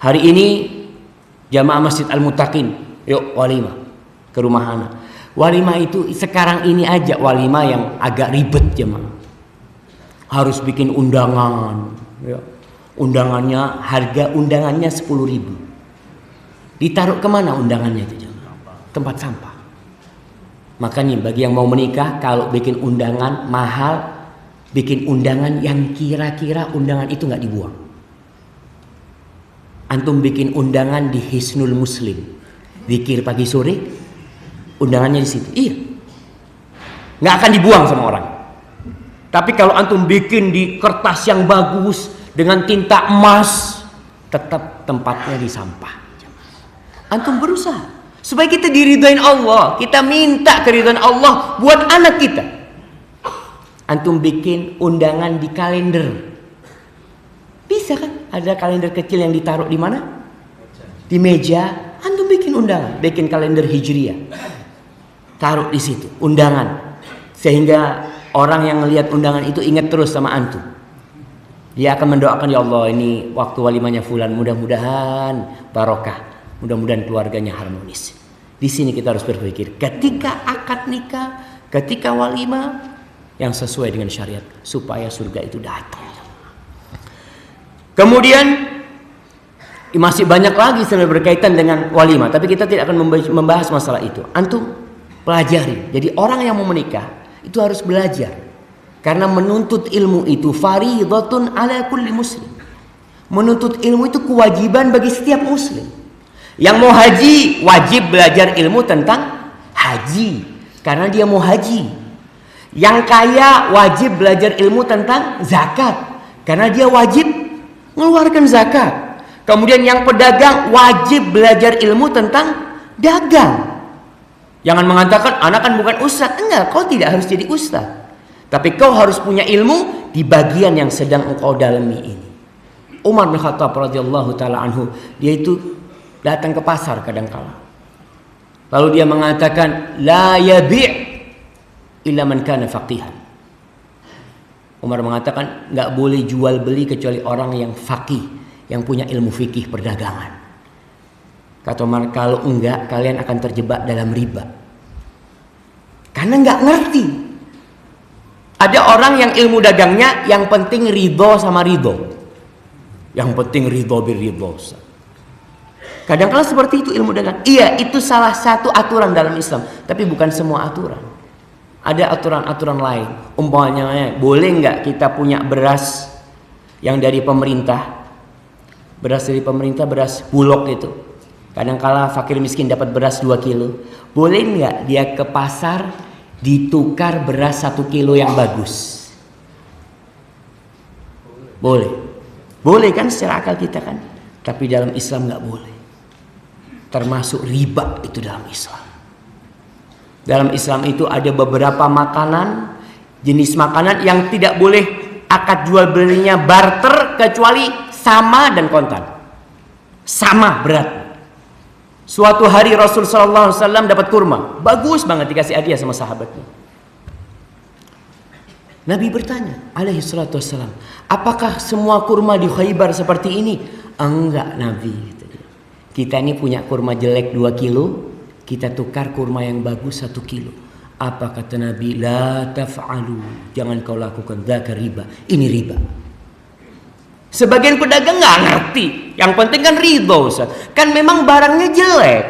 Hari ini jamaah Masjid Al-Muttaqin, yuk walimah ke rumah anak. Walimah itu sekarang ini aja walimah yang agak ribet jemaah. Harus bikin undangan, ya. Undangannya, harga undangannya 10.000. Ditaruh kemana undangannya itu jemaah? Tempat sampah. Makanya bagi yang mau menikah, kalau bikin undangan mahal, bikin undangan yang kira-kira undangan itu nggak dibuang. Antum bikin undangan di Hisnul Muslim, zikir pagi sore, undangannya di situ. Iya, nggak akan dibuang sama orang. Tapi kalau antum bikin di kertas yang bagus dengan tinta emas, tetap tempatnya di sampah. Antum berusaha supaya kita diridhoin Allah. Kita minta keridhaan Allah buat anak kita. Antum bikin undangan di kalender. Bisa kan? Ada kalender kecil yang ditaruh di mana? Di meja. Antum bikin undangan, bikin kalender hijriah. Taruh di situ undangan. Sehingga orang yang melihat undangan itu ingat terus sama antum. Dia akan mendoakan, ya Allah, ini waktu walimahnya fulan, mudah-mudahan barokah. Mudah-mudahan keluarganya harmonis. Di sini kita harus berpikir, ketika akad nikah, ketika walimah, yang sesuai dengan syariat supaya surga itu datang. Kemudian masih banyak lagi sebenarnya berkaitan dengan walimah, tapi kita tidak akan membahas masalah itu. Antum pelajari. Jadi orang yang mau menikah itu harus belajar, karena menuntut ilmu itu fardhatun ala kulli muslim. Menuntut ilmu itu kewajiban bagi setiap muslim. Yang mau haji wajib belajar ilmu tentang haji, karena dia mau haji. Yang kaya wajib belajar ilmu tentang zakat, karena dia wajib mengeluarkan zakat. Kemudian yang pedagang wajib belajar ilmu tentang dagang. Jangan mengatakan anak kan bukan ustaz. Enggak, kau tidak harus jadi ustaz, tapi kau harus punya ilmu di bagian yang sedang engkau dalami ini. Umar bin Khattab radhiyallahu taala anhu, dia itu datang ke pasar kadangkala. Lalu dia mengatakan, la yabi' illa man kana faqihan. Umar mengatakan, enggak boleh jual beli kecuali orang yang faqih, yang punya ilmu fikih perdagangan. Kata Umar, kalau enggak kalian akan terjebak dalam riba. Karena enggak ngerti. Ada orang yang ilmu dagangnya yang penting ridho sama ridho. Yang penting ridho birridho. Kadang-kadang seperti itu ilmu dagang. Iya, itu salah satu aturan dalam Islam, tapi bukan semua aturan. Ada aturan-aturan lain. Umpamanya, boleh nggak kita punya beras yang dari pemerintah? Beras dari pemerintah, beras bulog itu. Kadang-kala fakir miskin dapat beras 2 kilo. Boleh nggak dia ke pasar ditukar beras 1 kilo yang bagus? Boleh. Boleh kan secara akal kita kan? Tapi dalam Islam nggak boleh. Termasuk riba itu dalam Islam. Dalam Islam itu ada beberapa makanan, jenis makanan yang tidak boleh akad jual belinya barter kecuali sama dan kontan. Sama berat. Suatu hari Rasul sallallahu alaihi wasallam dapat kurma, bagus banget, dikasih hadiah sama sahabatnya. Nabi bertanya, alaihi salatu wassalam, apakah semua kurma di Khaybar seperti ini? Enggak, Nabi. Kita ini punya kurma jelek 2 kilo, kita tukar kurma yang bagus 1 kilo. Apa kata Nabi? La taf'alu, jangan kau lakukan, dzaka riba. Ini riba. Sebagian pedagang nggak ngerti. Yang penting kan ridho, Ustaz. Kan memang barangnya jelek.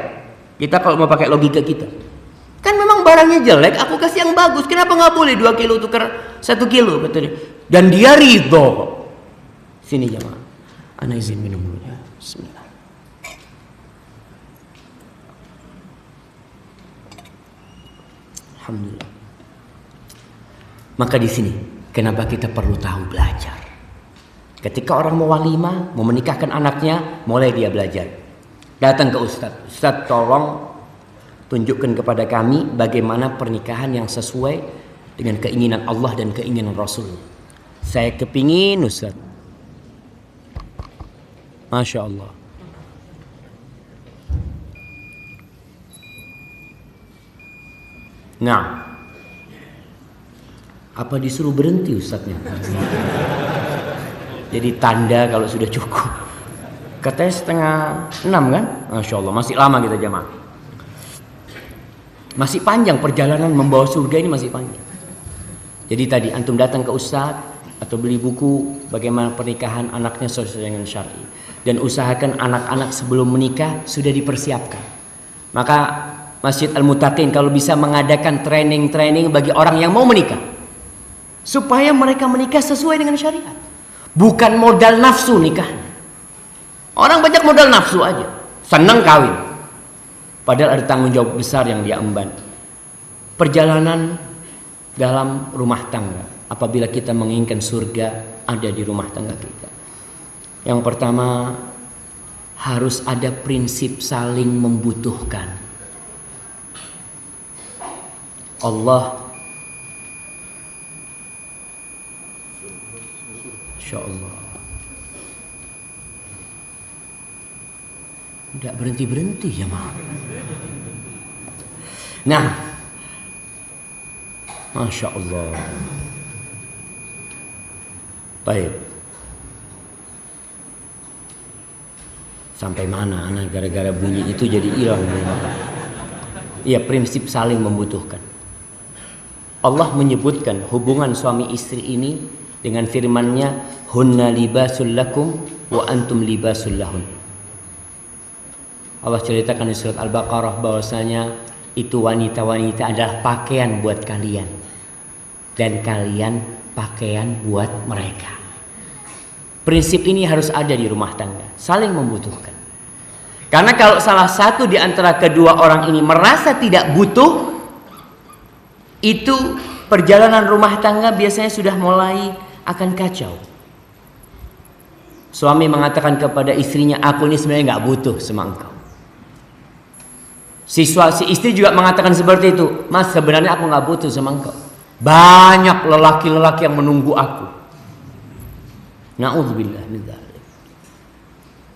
Kita kalau mau pakai logika kita, kan memang barangnya jelek, aku kasih yang bagus. Kenapa nggak boleh 2 kilo tukar 1 kilo? Kata dia. Dan dia ridho. Sini jemaah, ana izin minum dulu ya. Bismillah. Alhamdulillah. Maka di sini kenapa kita perlu tahu belajar. Ketika orang mau walimah, mau menikahkan anaknya, mulai dia belajar. Datang ke Ustadz. Ustadz, tolong tunjukkan kepada kami bagaimana pernikahan yang sesuai dengan keinginan Allah dan keinginan Rasul. Saya kepingin, Ustadz. Masya Allah. Nah, apa disuruh berhenti Ustadznya? Jadi tanda kalau sudah cukup. Katanya 5:30 kan? Masya Allah, masih lama kita jamaah. Masih panjang perjalanan membawa surga ini, masih panjang. Jadi tadi antum datang ke Ustadz atau beli buku bagaimana pernikahan anaknya sesuai dengan syar'i, dan usahakan anak-anak sebelum menikah sudah dipersiapkan. Maka Masjid Al-Muttaqin kalau bisa mengadakan training-training bagi orang yang mau menikah, supaya mereka menikah sesuai dengan syariat, bukan modal nafsu nikah. Orang banyak modal nafsu aja, senang kawin, padahal ada tanggung jawab besar yang dia emban. Perjalanan dalam rumah tangga, apabila kita menginginkan surga ada di rumah tangga kita. Yang pertama, harus ada prinsip saling membutuhkan. Allah, Insya Allah, tidak berhenti-berhenti ya maaf. Nah, Masya Allah. Baik. Sampai mana anak gara-gara bunyi itu jadi hilang. Iya, prinsip saling membutuhkan. Allah menyebutkan hubungan suami istri ini dengan firman-Nya, hunna libasul lakum wa antum libasul lahun. Allah ceritakan di surat Al-Baqarah bahwasanya itu wanita-wanita adalah pakaian buat kalian dan kalian pakaian buat mereka. Prinsip ini harus ada di rumah tangga, saling membutuhkan. Karena kalau salah satu di antara kedua orang ini merasa tidak butuh, itu perjalanan rumah tangga biasanya sudah mulai akan kacau. Suami mengatakan kepada istrinya, aku ini sebenarnya nggak butuh sama engkau. Si istri juga mengatakan seperti itu, mas sebenarnya aku nggak butuh sama engkau. Banyak lelaki-lelaki yang menunggu aku. Na'udzubillah min dzalik.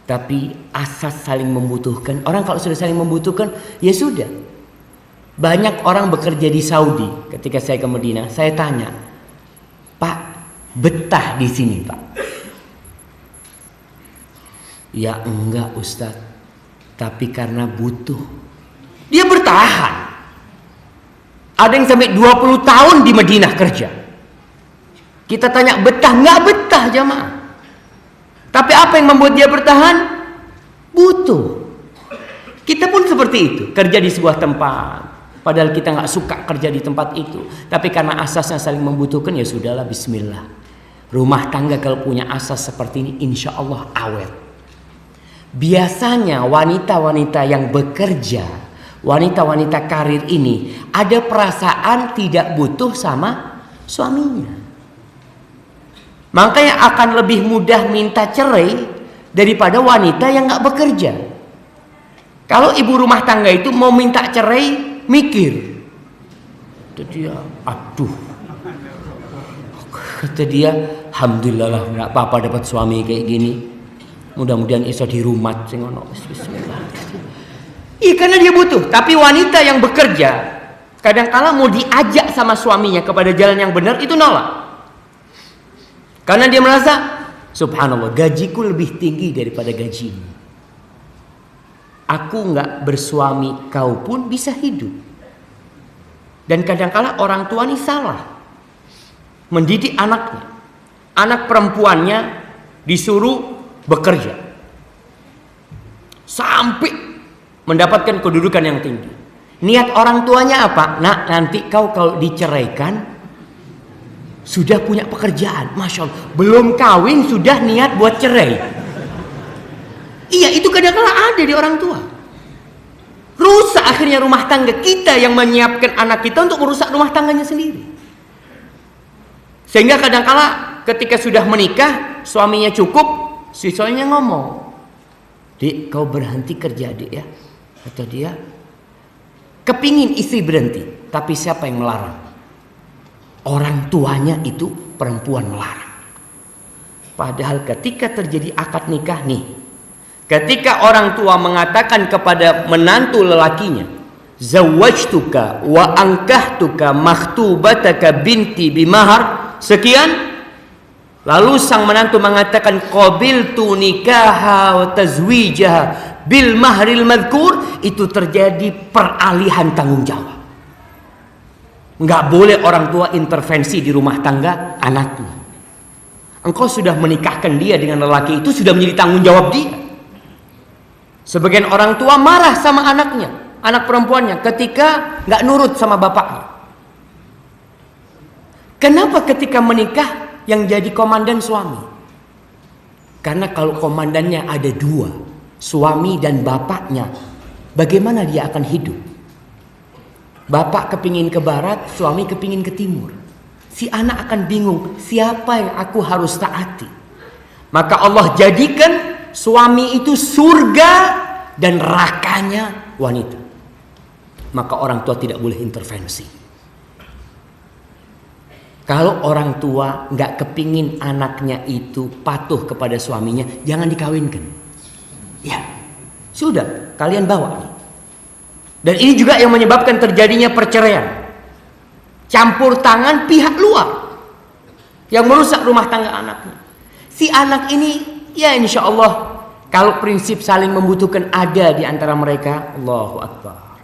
Tapi asas saling membutuhkan. Orang kalau sudah saling membutuhkan, ya sudah. Banyak orang bekerja di Saudi. Ketika saya ke Madinah, saya tanya, Pak, betah di sini, Pak? Ya enggak, Ustaz. Tapi karena butuh. Dia bertahan. Ada yang sampai 20 tahun di Madinah kerja. Kita tanya betah, nggak betah jamaah. Tapi apa yang membuat dia bertahan? Butuh. Kita pun seperti itu, kerja di sebuah tempat. Padahal kita nggak suka kerja di tempat itu. Tapi karena asasnya saling membutuhkan, ya sudahlah, bismillah. Rumah tangga kalau punya asas seperti ini, insya Allah awet. Biasanya wanita-wanita yang bekerja, wanita-wanita karir ini, ada perasaan tidak butuh sama suaminya. Makanya akan lebih mudah minta cerai daripada wanita yang gak bekerja. Kalau ibu rumah tangga itu mau minta cerai, mikir. Kata dia, aduh. Kata dia, alhamdulillah lah, gak apa-apa dapat suami kayak gini. Mudah-mudahan iso di rumah. Iya, karena dia butuh. Tapi wanita yang bekerja, kadang-kala mau diajak sama suaminya kepada jalan yang benar, itu nolak. Karena dia merasa, subhanallah, gajiku lebih tinggi daripada gajimu. Aku nggak bersuami, kau pun bisa hidup. Dan kadang-kala orang tua ini salah mendidik anaknya. Anak perempuannya disuruh bekerja sampai mendapatkan kedudukan yang tinggi. Niat orang tuanya apa? Nah, nanti kau kalau diceraikan sudah punya pekerjaan, masya Allah, belum kawin sudah niat buat cerai. Iya, itu kadang-kadang ada di orang tua. Rusak akhirnya rumah tangga. Kita yang menyiapkan anak kita untuk merusak rumah tangganya sendiri. Sehingga kadang-kadang ketika sudah menikah, suaminya cukup, si suaminya ngomong, Dik, kau berhenti kerja, Dik ya. Kata dia, kepingin istri berhenti, tapi siapa yang melarang? Orang tuanya itu perempuan melarang. Padahal ketika terjadi akad nikah nih, ketika orang tua mengatakan kepada menantu lelakinya, zawwajtuka wa ankahtuka makhtubataka binti bimahar sekian, lalu sang menantu mengatakan qabiltu nikaha wa tazwijaha bil mahril madhkur, itu terjadi peralihan tanggung jawab. Enggak boleh orang tua intervensi di rumah tangga anaknya. Engkau sudah menikahkan dia dengan lelaki itu, sudah menjadi tanggung jawab dia. Sebagian orang tua marah sama anaknya, anak perempuannya, ketika nggak nurut sama bapaknya. Kenapa ketika menikah yang jadi komandan suami? Karena kalau komandannya ada dua, suami dan bapaknya, bagaimana dia akan hidup? Bapak kepingin ke barat, suami kepingin ke timur. Si anak akan bingung, siapa yang aku harus taati? Maka Allah jadikan suami itu surga dan nerakanya wanita. Maka orang tua tidak boleh intervensi. Kalau orang tua nggak kepingin anaknya itu patuh kepada suaminya, jangan dikawinkan. Ya, sudah, kalian bawa nih. Dan ini juga yang menyebabkan terjadinya perceraian. Campur tangan pihak luar yang merusak rumah tangga anaknya. Si anak ini, ya insya Allah, kalau prinsip saling membutuhkan ada di antara mereka, Allahu Akbar,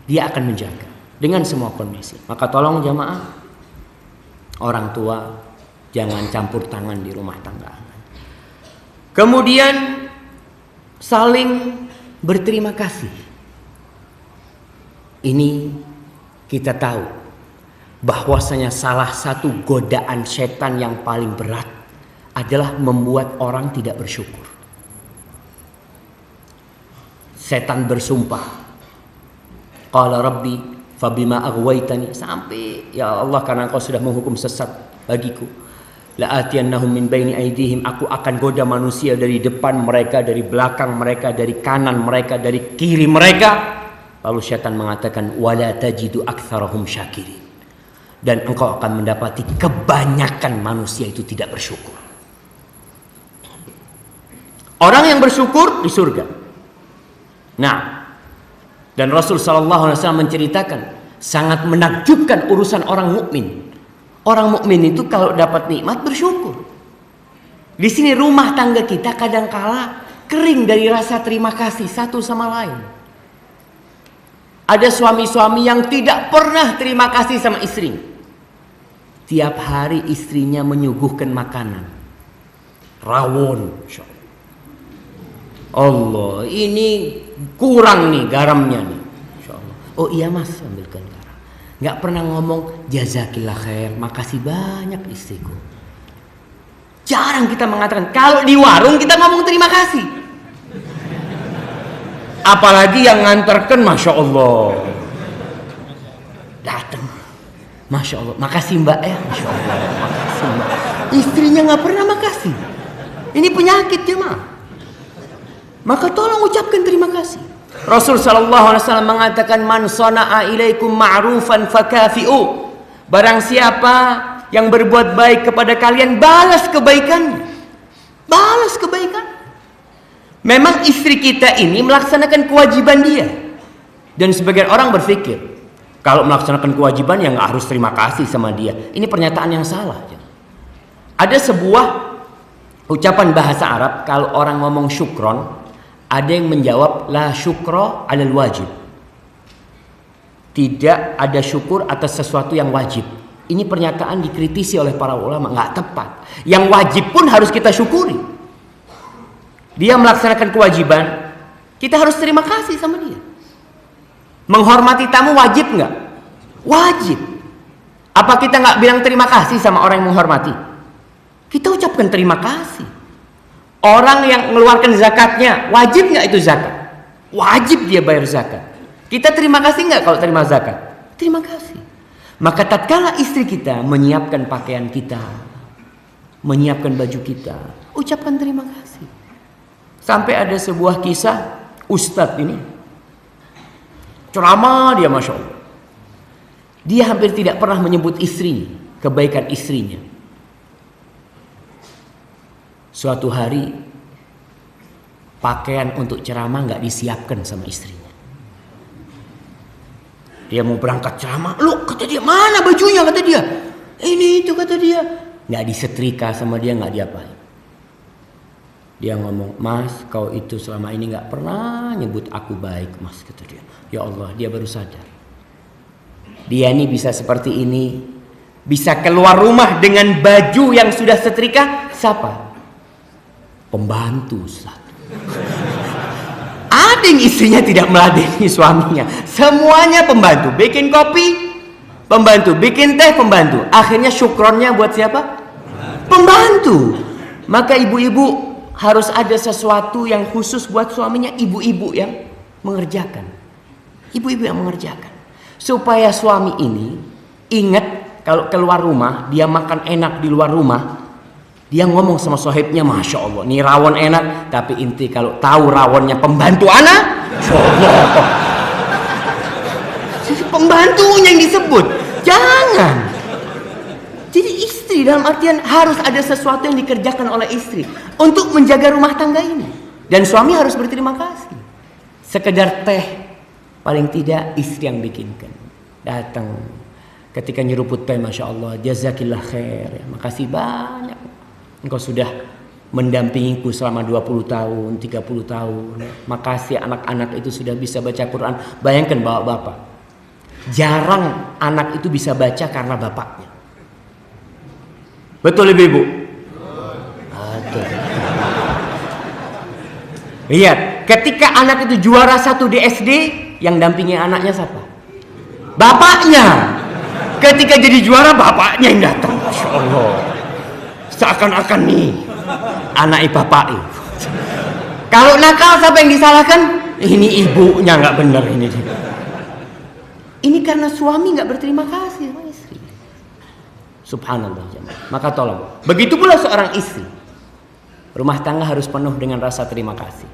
dia akan menjaga dengan semua kondisi. Maka tolong jamaah, orang tua jangan campur tangan di rumah tangga. Kemudian saling berterima kasih. Ini kita tahu bahwasanya salah satu godaan setan yang paling berat adalah membuat orang tidak bersyukur. Setan bersumpah, qala rabbi fabima aghwaytani, sampai ya Allah karena engkau sudah menghukum sesat bagiku, la atiyannahum min baini aydihim, aku akan goda manusia dari depan mereka, dari belakang mereka, dari kanan mereka, dari kiri mereka. Lalu syaitan mengatakan wala tajidu aktsarahum syakirin, dan engkau akan mendapati kebanyakan manusia itu tidak bersyukur. Orang yang bersyukur di surga. Nah, dan Rasul sallallahu alaihi wasallam menceritakan sangat menakjubkan urusan orang mukmin. Orang mukmin itu kalau dapat nikmat bersyukur. Di sini rumah tangga kita kadangkala kering dari rasa terima kasih satu sama lain. Ada suami-suami yang tidak pernah terima kasih sama istri. Tiap hari istrinya menyuguhkan makanan. Rawon. Allah, ini kurang nih garamnya nih. Insyaallah. Oh iya mas, ambilkan garam. Nggak pernah ngomong jazakillah khair, makasih banyak istriku. Jarang kita mengatakan. Kalau di warung kita ngomong terima kasih. Apalagi yang nganterkan, masya Allah, datang, masya Allah, makasih mbak ya, masya Allah, makasih mbak. Istrinya nggak pernah makasih. Ini penyakit jemaah. Maka tolong ucapkan terima kasih. Rasul sallallahu alaihi wasallam mengatakan man sana'a ilaikum ma'rufan fakafi'u. Barang siapa yang berbuat baik kepada kalian, balas kebaikannya. Balas kebaikan. Memang istri kita ini melaksanakan kewajiban dia. Dan sebagian orang berpikir kalau melaksanakan kewajiban ya nggak harus terima kasih sama dia. Ini pernyataan yang salah. Ada sebuah ucapan bahasa Arab, kalau orang ngomong syukron, ada yang menjawab la syukra alal wajib. Tidak ada syukur atas sesuatu yang wajib. Ini pernyataan dikritisi oleh para ulama, nggak tepat. Yang wajib pun harus kita syukuri. Dia melaksanakan kewajiban, kita harus terima kasih sama dia. Menghormati tamu wajib nggak? Wajib. Apa kita nggak bilang terima kasih sama orang yang menghormati? Kita ucapkan terima kasih. Orang yang mengeluarkan zakatnya, wajib nggak itu zakat? Wajib dia bayar zakat. Kita terima kasih nggak kalau terima zakat? Terima kasih. Maka tatkala istri kita menyiapkan pakaian kita, menyiapkan baju kita, ucapkan terima kasih. Sampai ada sebuah kisah, ustadz ini ceramah dia, masya Allah, dia hampir tidak pernah menyebut istrinya, kebaikan istrinya. Suatu hari pakaian untuk ceramah nggak disiapkan sama istrinya. Dia mau berangkat ceramah, lu kata dia mana bajunya, kata dia ini itu, kata dia nggak disetrika sama dia, nggak diapain. Dia ngomong, mas kau itu selama ini gak pernah nyebut aku baik mas, kata dia. Ya Allah, dia baru sadar. Dia ini bisa seperti ini, bisa keluar rumah dengan baju yang sudah setrika. Siapa? Pembantu Ustaz. Ada yang istrinya tidak meladeni suaminya. Semuanya pembantu. Bikin kopi, pembantu. Bikin teh, pembantu. Akhirnya syukronnya buat siapa? Pembantu. Maka ibu-ibu harus ada sesuatu yang khusus buat suaminya, ibu-ibu yang mengerjakan. Ibu-ibu yang mengerjakan. Supaya suami ini ingat kalau keluar rumah, dia makan enak di luar rumah, Dia ngomong sama sahibnya, Masya Allah, nih rawon enak, tapi inti kalau tahu rawonnya pembantu anak, pembantunya yang disebut, jangan. Jadi istri dalam artian harus ada sesuatu yang dikerjakan oleh istri untuk menjaga rumah tangga ini. Dan suami harus berterima kasih. Sekedar teh, paling tidak istri yang bikinkan. Datang, ketika nyeruput teh, Masya Allah, jazakillah khair, makasih banyak. Engkau sudah mendampingiku selama 20 tahun, 30 tahun. Makasih anak-anak itu sudah bisa baca Quran. Bayangkan bapak-bapak, jarang anak itu bisa baca karena bapaknya. Betul ibu-ibu? Betul. Lihat, ketika anak itu juara 1 di SD, yang dampingi anaknya siapa? Bapaknya. Ketika jadi juara, bapaknya yang datang. Masya Allah. Seakan-akan nih anak bapak. Kalau nakal siapa yang disalahkan? Ini ibunya nggak benar ini. Ini karena suami nggak berterima kasih sama istri. Subhanallah. Maka tolong. Begitu pula seorang istri. Rumah tangga harus penuh dengan rasa terima kasih.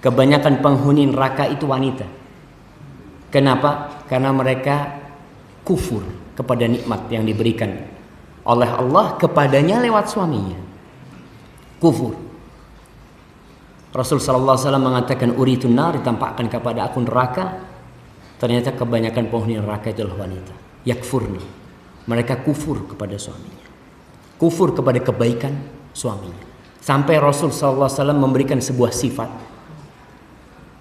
Kebanyakan penghuni neraka itu wanita. Kenapa? Karena mereka kufur kepada nikmat yang diberikan oleh Allah kepadanya lewat suaminya. Kufur. Rasul sallallahu alaihi wasallam mengatakan uritun nar, ditampakkan kepada aku neraka. Ternyata kebanyakan penghuni neraka itu adalah wanita. Yakfurna. Mereka kufur kepada suaminya. Kufur kepada kebaikan suaminya. Sampai Rasul sallallahu alaihi wasallam memberikan sebuah sifat.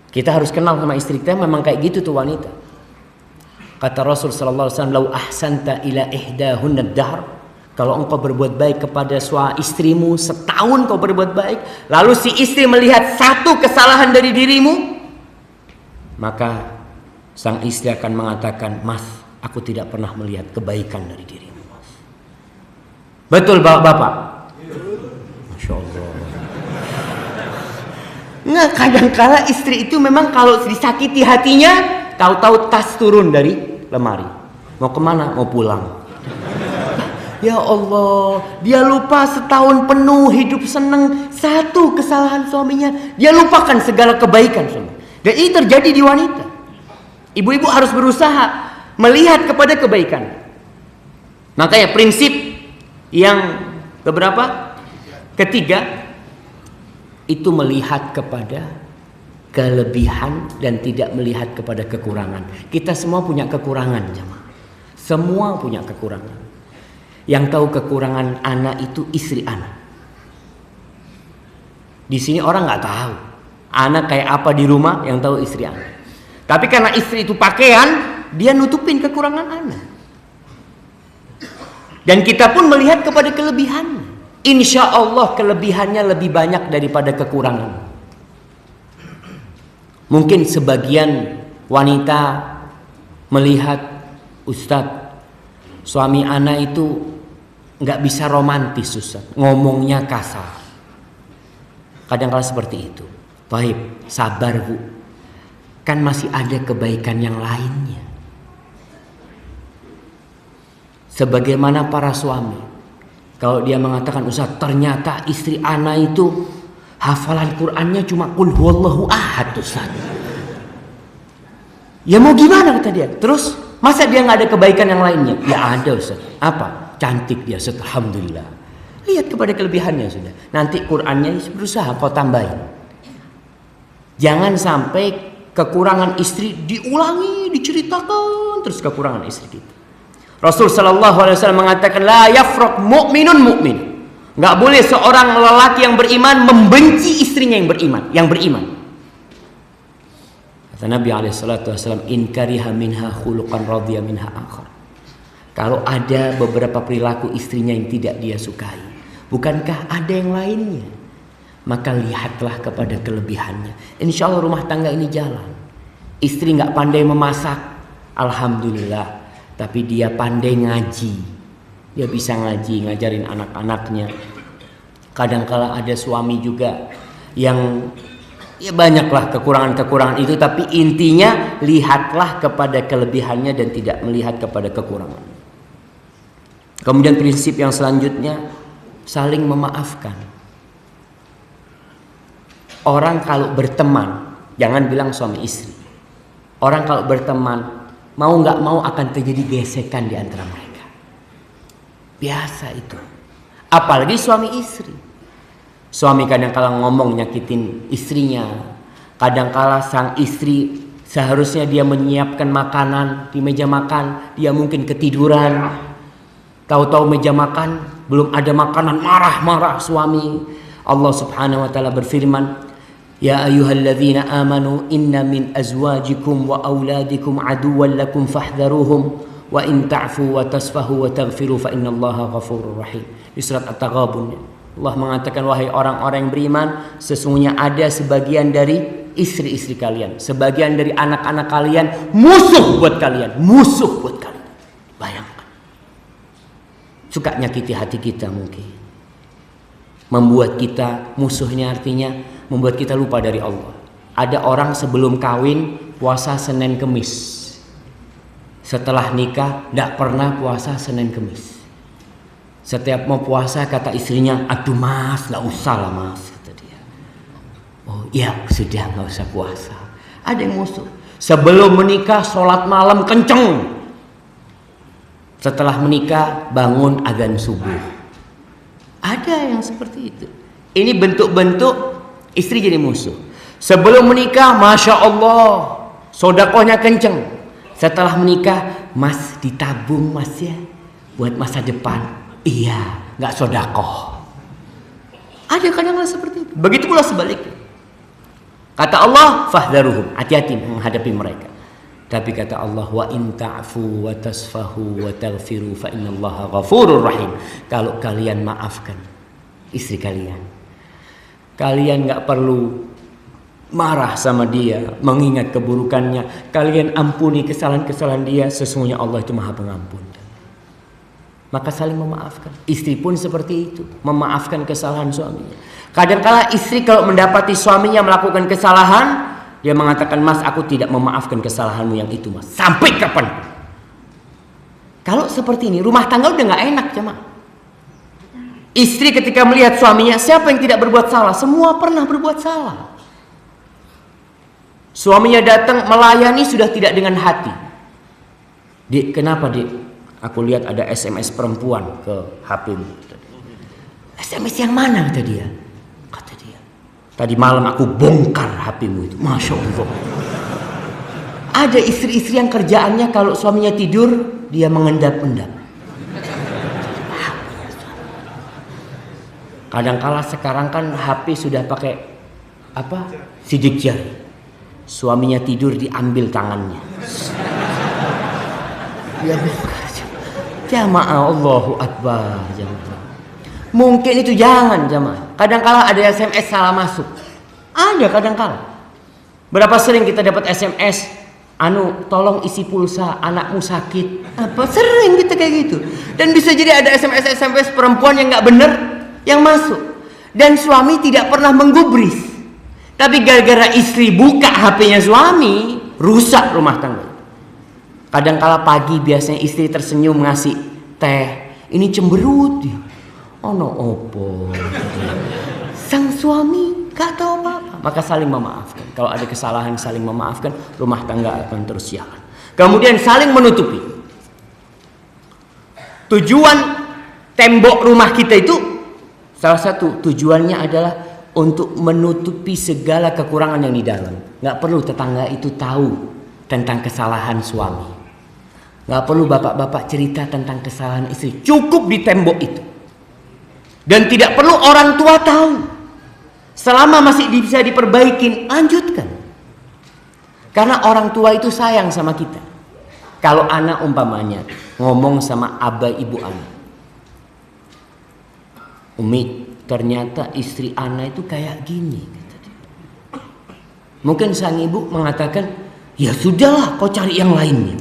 Kita harus kenal sama istri kita, memang kayak gitu tuh wanita. Kata Rasul sallallahu alaihi wasallam, "Lau ahsanta ila ihdahunna ad-dahr." Kalau engkau berbuat baik kepada istrimu setahun kau berbuat baik, lalu si istri melihat satu kesalahan dari dirimu, maka sang istri akan mengatakan, "Mas, aku tidak pernah melihat kebaikan dari dirimu, Mas." Betul bapak-bapak? Masya Allah. Nggak, kadang-kala istri itu memang kalau disakiti hatinya, tahu-tahu tas turun dari lemari. Mau kemana? Mau pulang. Ya Allah, dia lupa setahun penuh hidup senang, satu kesalahan suaminya dia lupakan segala kebaikan semua. Dan ini terjadi di wanita. Ibu-ibu harus berusaha melihat kepada kebaikan. Makanya prinsip yang keberapa? Ketiga, itu melihat kepada kelebihan dan tidak melihat kepada kekurangan. Kita semua punya kekurangan, jemaah. Semua punya kekurangan. Yang tahu kekurangan anak itu istri anak. Di sini orang nggak tahu anak kayak apa di rumah, yang tahu istri anak. Tapi karena istri itu pakaian, dia nutupin kekurangan anak. Dan kita pun melihat kepada kelebihannya. Insya Allah kelebihannya lebih banyak daripada kekurangan. Mungkin sebagian wanita melihat, Ustadz, suami anak itu nggak bisa romantis, Ustaz, ngomongnya kasar. Kadang-kadang seperti itu. Baik, sabar Bu, kan masih ada kebaikan yang lainnya. Sebagaimana para suami, kalau dia mengatakan, Ustaz, ternyata istri ana itu hafalan Qur'annya cuma qul huwallahu ahad, Ustaz. Ya mau gimana kata dia? Terus masa dia nggak ada kebaikan yang lainnya? Ya ada, Ustaz. Apa? Cantik dia, Ustaz. Alhamdulillah. Lihat kepada kelebihannya sudah. Nanti Qur'annya berusaha kau tambahin. Jangan sampai kekurangan istri diulangi, diceritakan terus kekurangan istri kita. Rasul sallallahu alaihi wasallam mengatakan, la yafraq mu'minun mu'min. Enggak boleh seorang lelaki yang beriman membenci istrinya yang beriman. Kata Nabi alaihi salatu wasallam, in kariha minha khuluqan radhiya minha akhar. Kalau ada beberapa perilaku istrinya yang tidak dia sukai, bukankah ada yang lainnya? Maka lihatlah kepada kelebihannya. Insya Allah rumah tangga ini jalan. Istri nggak pandai memasak, alhamdulillah. Tapi dia pandai ngaji. Dia bisa ngaji, ngajarin anak-anaknya. Kadang-kala ada suami juga yang ya banyaklah kekurangan-kekurangan itu. Tapi intinya lihatlah kepada kelebihannya dan tidak melihat kepada kekurangan. Kemudian prinsip yang selanjutnya, saling memaafkan. Orang kalau berteman, jangan bilang suami istri. Orang kalau berteman, mau nggak mau akan terjadi gesekan di antara mereka. Biasa itu. Apalagi suami istri. Suami kadang-kala ngomong nyakitin istrinya. Kadang-kala sang istri seharusnya dia menyiapkan makanan di meja makan, dia mungkin ketiduran. Tahu-tahu meja makan belum ada makanan, marah-marah suami. Allah Subhanahu wa taala berfirman, "Ya ayyuhalladzina amanu inna min azwajikum wa auladikum aduwwan lakum fahdharuhum wa in ta'fu wa tasfahu wa taghfiru fa innallaha ghafurur rahim." Di surat At-Taghabun Allah mengatakan, wahai orang-orang yang beriman, sesungguhnya ada sebagian dari istri-istri kalian, sebagian dari anak-anak kalian musuh buat kalian, musuh buat kalian. Bayangkan. Suka nyakiti hati kita mungkin. Membuat kita musuhnya, artinya membuat kita lupa dari Allah. Ada orang sebelum kawin puasa Senin Kemis. Setelah nikah tidak pernah puasa Senin Kemis. Setiap mau puasa kata istrinya, aduh mas, gak usah lah mas, kata dia. Oh iya sudah, gak usah puasa. Ada yang musuh. Sebelum menikah sholat malam kenceng. Setelah menikah bangun azan subuh. Ada yang seperti itu. Ini bentuk-bentuk istri jadi musuh. Sebelum menikah, masya Allah, sodakohnya kenceng. Setelah menikah, mas ditabung mas ya, buat masa depan. Iya, nggak sodakoh. Ada kadang-kadang seperti itu. Begitu pula sebaliknya. Kata Allah, fahdharuhum, hati-hati menghadapi mereka. Tapi kata Allah, wa in ta'fu wa tasfahu wa taghfiru fa innallaha ghafurur rahim. Kalau kalian maafkan istri kalian, kalian nggak perlu marah sama dia, mengingat keburukannya. Kalian ampuni kesalahan-kesalahan dia. Sesungguhnya Allah itu Maha Pengampun. Maka saling memaafkan. Istri pun seperti itu, memaafkan kesalahan suaminya. Kadang-kala istri kalau mendapati suaminya melakukan kesalahan, dia mengatakan, mas aku tidak memaafkan kesalahanmu yang itu mas. Sampai kapan? Kalau seperti ini, rumah tangga udah gak enak jemaah. Istri ketika melihat suaminya, siapa yang tidak berbuat salah? Semua pernah berbuat salah. Suaminya datang melayani sudah tidak dengan hati. Dik, kenapa dik? Aku lihat ada SMS perempuan ke HP-mu. SMS yang mana kata dia? Kata dia, tadi malam aku bongkar HP-mu itu. Masya Allah. Ada istri-istri yang kerjaannya kalau suaminya tidur, dia mengendap-endap. Kadang-kala sekarang kan HP sudah pakai apa? Sidik jari. Suaminya tidur diambil tangannya. Ya bongkar. Jamaah, Allahu Akbar, jamaah. Mungkin itu jangan jamaah. Kadang-kala ada SMS salah masuk. Ada kadang-kala. Berapa sering kita dapat SMS, tolong isi pulsa, anakmu sakit. Apa sering kita kayak gitu. Dan bisa jadi ada SMS perempuan yang nggak benar yang masuk. Dan suami tidak pernah menggubris. Tapi gara-gara istri buka HP-nya suami, rusak rumah tangga. Kadang-kala pagi biasanya istri tersenyum ngasih teh. Ini cemberut dia. Oh no opo. Sang suami gak tahu apa-apa. Maka saling memaafkan. Kalau ada kesalahan saling memaafkan, rumah tangga akan terus jalan. Kemudian saling menutupi. Tujuan tembok rumah kita itu, salah satu tujuannya adalah untuk menutupi segala kekurangan yang di dalam. Gak perlu tetangga itu tahu tentang kesalahan suami. Gak perlu bapak-bapak cerita tentang kesalahan istri. Cukup di tembok itu. Dan tidak perlu orang tua tahu. Selama masih bisa diperbaikin, lanjutkan. Karena orang tua itu sayang sama kita. Kalau anak umpamanya ngomong sama abah ibu anak, Umi, ternyata istri anak itu kayak gini. Mungkin sang ibu mengatakan, ya sudahlah kau cari yang lainnya.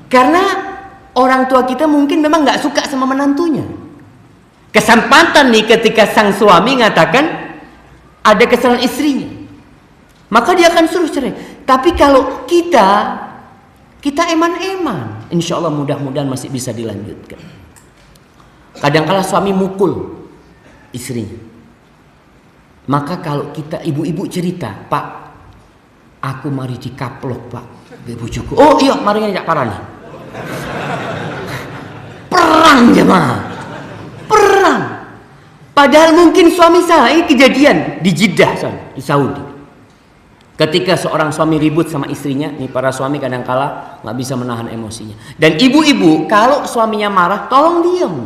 Karena orang tua kita mungkin memang gak suka sama menantunya. Kesempatan nih ketika sang suami mengatakan ada kesalahan istrinya, maka dia akan suruh cerai. Tapi kalau kita eman-eman, insya Allah mudah-mudahan masih bisa dilanjutkan. Kadang-kala suami mukul istrinya. Maka kalau kita ibu-ibu cerita, Pak, aku mari dikaplok, Pak, bojoku. Oh iya, mari ngajak parani. Perang jemaah. Perang. Padahal mungkin suami salah. Ini kejadian di Jeddah sana, di Saudi. Ketika seorang suami ribut sama istrinya, nih para suami kadang-kala nggak bisa menahan emosinya. Dan ibu-ibu kalau suaminya marah, tolong diam.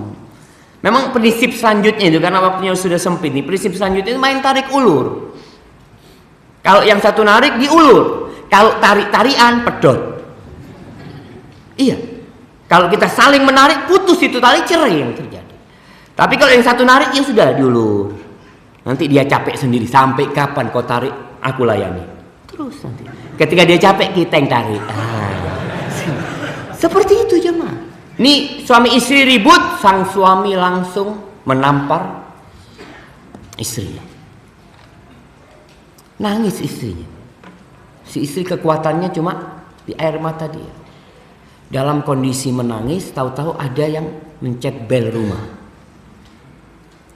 Memang prinsip selanjutnya itu karena waktunya sudah sempit nih. Prinsip selanjutnya itu main tarik ulur. Kalau yang satu narik diulur, kalau tarik-tarian pedot. Iya. Kalau kita saling menarik, putus itu tali, cerai yang terjadi. Tapi kalau yang satu narik, ya sudah diulur. Nanti dia capek sendiri. Sampai kapan kau tarik, aku layani. Terus nanti. Ketika dia capek, kita yang tarik. Seperti itu jemaah. Nih suami istri ribut, sang suami langsung menampar istrinya. Nangis istrinya. Si istri kekuatannya cuma di air mata dia. Dalam kondisi menangis, tahu-tahu ada yang mencet bel rumah.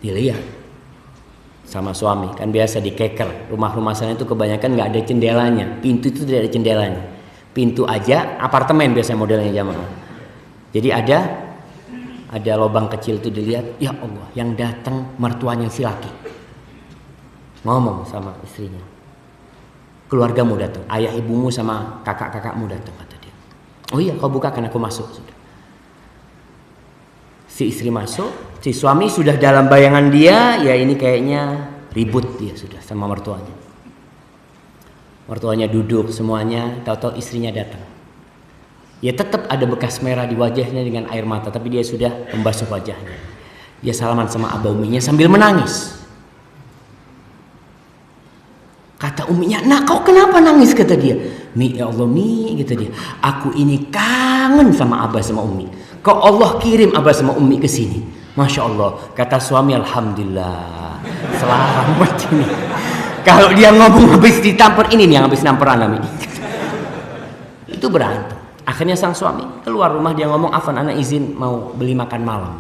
Dilihat sama suami, kan biasa dikeker. Rumah-rumah sana itu kebanyakan nggak ada jendelanya, pintu itu tidak ada jendelanya. Pintu aja, apartemen biasanya modelnya jamaah. Jadi ada lubang kecil itu dilihat, ya Allah, yang datang mertuanya si laki. Ngomong sama istrinya, keluargamu datang, ayah ibumu sama kakak-kakakmu datang, kata dia. Oh iya, kau bukakan, aku masuk. Sudah. Si istri masuk, si suami sudah dalam bayangan dia, ya ini kayaknya ribut dia sudah sama mertuanya. Mertuanya duduk semuanya, tahu-tahu istrinya datang. Ya tetap ada bekas merah di wajahnya dengan air mata, tapi dia sudah membasuh wajahnya. Dia salaman sama abah uminya sambil menangis. Kata uminya, "Nak, kau kenapa nangis?" kata dia. "Mi, ya Allah, Mi," kata dia. "Aku ini kangen sama abah sama umi. Kok Allah kirim abah sama umi ke sini." Masya Allah, kata suami, "Alhamdulillah, selamat ini." Kalau dia ngomong habis ditampar, ini nih yang habis nampar anak ini. Itu berantem. Akhirnya sang suami keluar rumah, dia ngomong, "Afan, anak izin mau beli makan malam."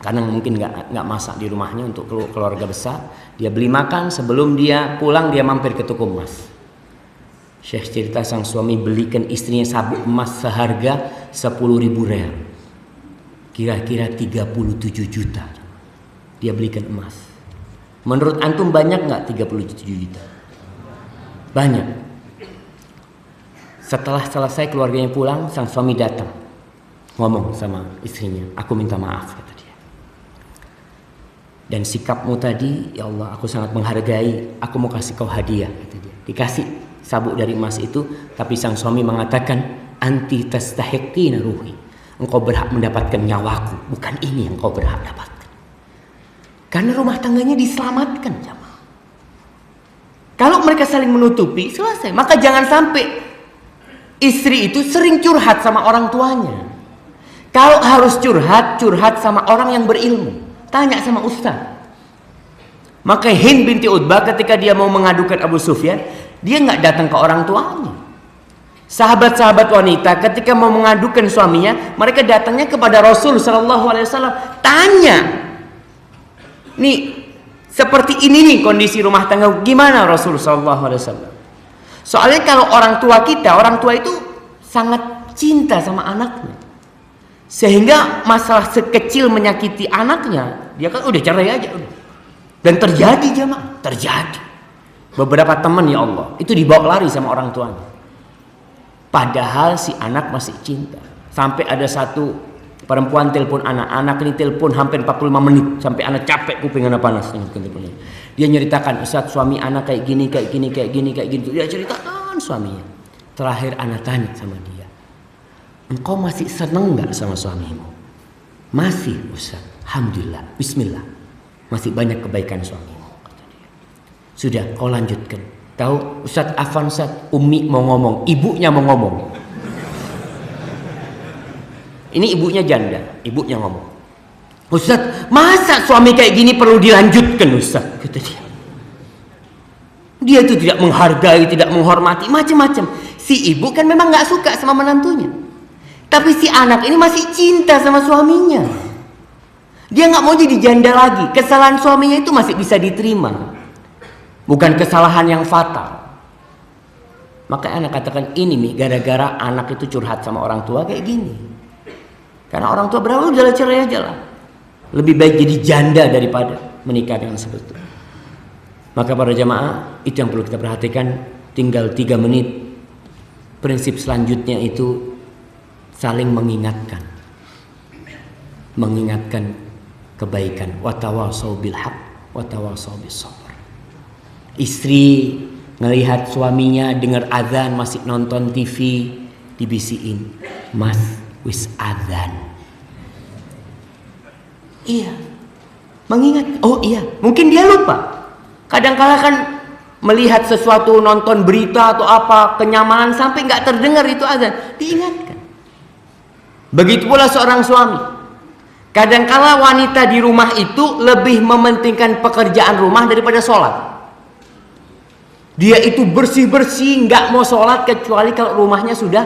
Karena mungkin nggak masak di rumahnya untuk keluarga besar. Dia beli makan, sebelum dia pulang dia mampir ke toko emas. Syekh cerita sang suami belikan istrinya sabuk emas seharga 10.000 real. Kira-kira 37 juta. Dia belikan emas. Menurut antum banyak nggak 37 juta? Banyak. Setelah selesai keluarganya pulang, sang suami datang. Ngomong sama istrinya, "Aku minta maaf," kata dia. "Dan sikapmu tadi, ya Allah, aku sangat menghargai. Aku mau kasih kau hadiah," kata dia. Dikasih sabuk dari emas itu, tapi sang suami mengatakan, "Anti tastahiqina ruhi." Engkau berhak mendapatkan nyawaku, bukan ini yang kau berhak dapatkan. Karena rumah tangganya diselamatkan, jamaah. Kalau mereka saling menutupi, selesai. Maka jangan sampai istri itu sering curhat sama orang tuanya. Kalau harus curhat sama orang yang berilmu. Tanya sama ustaz. Maka Hind binti Utbah ketika dia mau mengadukan Abu Sufyan, dia nggak datang ke orang tuanya. Sahabat-sahabat wanita ketika mau mengadukan suaminya, mereka datangnya kepada Rasul Shallallahu Alaihi Wasallam. Tanya, nih seperti ini nih kondisi rumah tangga, gimana Rasul Shallallahu Alaihi Wasallam? Soalnya kalau orang tua itu sangat cinta sama anaknya. Sehingga masalah sekecil menyakiti anaknya, dia kan udah cerai aja. Udah. Dan terjadi jemaah, terjadi. Beberapa teman ya Allah, itu dibawa lari sama orang tuanya. Padahal si anak masih cinta. Sampai ada satu perempuan telepon anak ini telepon hampir 45 menit. Sampai anak capek kuping anak panas. Dia nyeritakan, "Ustaz, suami anak kayak gini. Dia ceritakan suaminya. Terakhir anak tanya sama dia, "Engkau masih seneng gak sama suamimu?" "Masih, Ustaz. Alhamdulillah. Bismillah. Masih banyak kebaikan suamimu," kata dia. "Sudah, kau lanjutkan." Tahu Ustaz Afan, Ustaz, Umi mau ngomong, ibunya mau ngomong. Ini ibunya janda, ibunya ngomong. "Ustaz, masa suami kayak gini perlu dilanjutkan, Ustaz?" kata dia. Dia itu tidak menghargai, tidak menghormati, macam-macam. Si ibu kan memang nggak suka sama menantunya, tapi si anak ini masih cinta sama suaminya. Dia nggak mau jadi janda lagi. Kesalahan suaminya itu masih bisa diterima, bukan kesalahan yang fatal. Maka anak katakan ini nih, gara-gara anak itu curhat sama orang tua kayak gini. Karena orang tua berapa udah cerai aja lah. Lebih baik jadi janda daripada menikah dengan seperti itu. Maka para jamaah, itu yang perlu kita perhatikan. Tinggal 3 menit. Prinsip selanjutnya itu saling mengingatkan. Mengingatkan kebaikan. Watawasau bil haq, watawasau bis sabr. Istri ngelihat suaminya dengar azan masih nonton TV, dibisiin, "Mas, wis azan." Iya, mengingat. Oh iya, mungkin dia lupa. Kadang-kala kan melihat sesuatu, nonton berita atau apa, kenyamanan sampai nggak terdengar itu azan, diingatkan. Begitu pula seorang suami. Kadang-kala wanita di rumah itu lebih mementingkan pekerjaan rumah daripada sholat. Dia itu bersih-bersih, nggak mau sholat kecuali kalau rumahnya sudah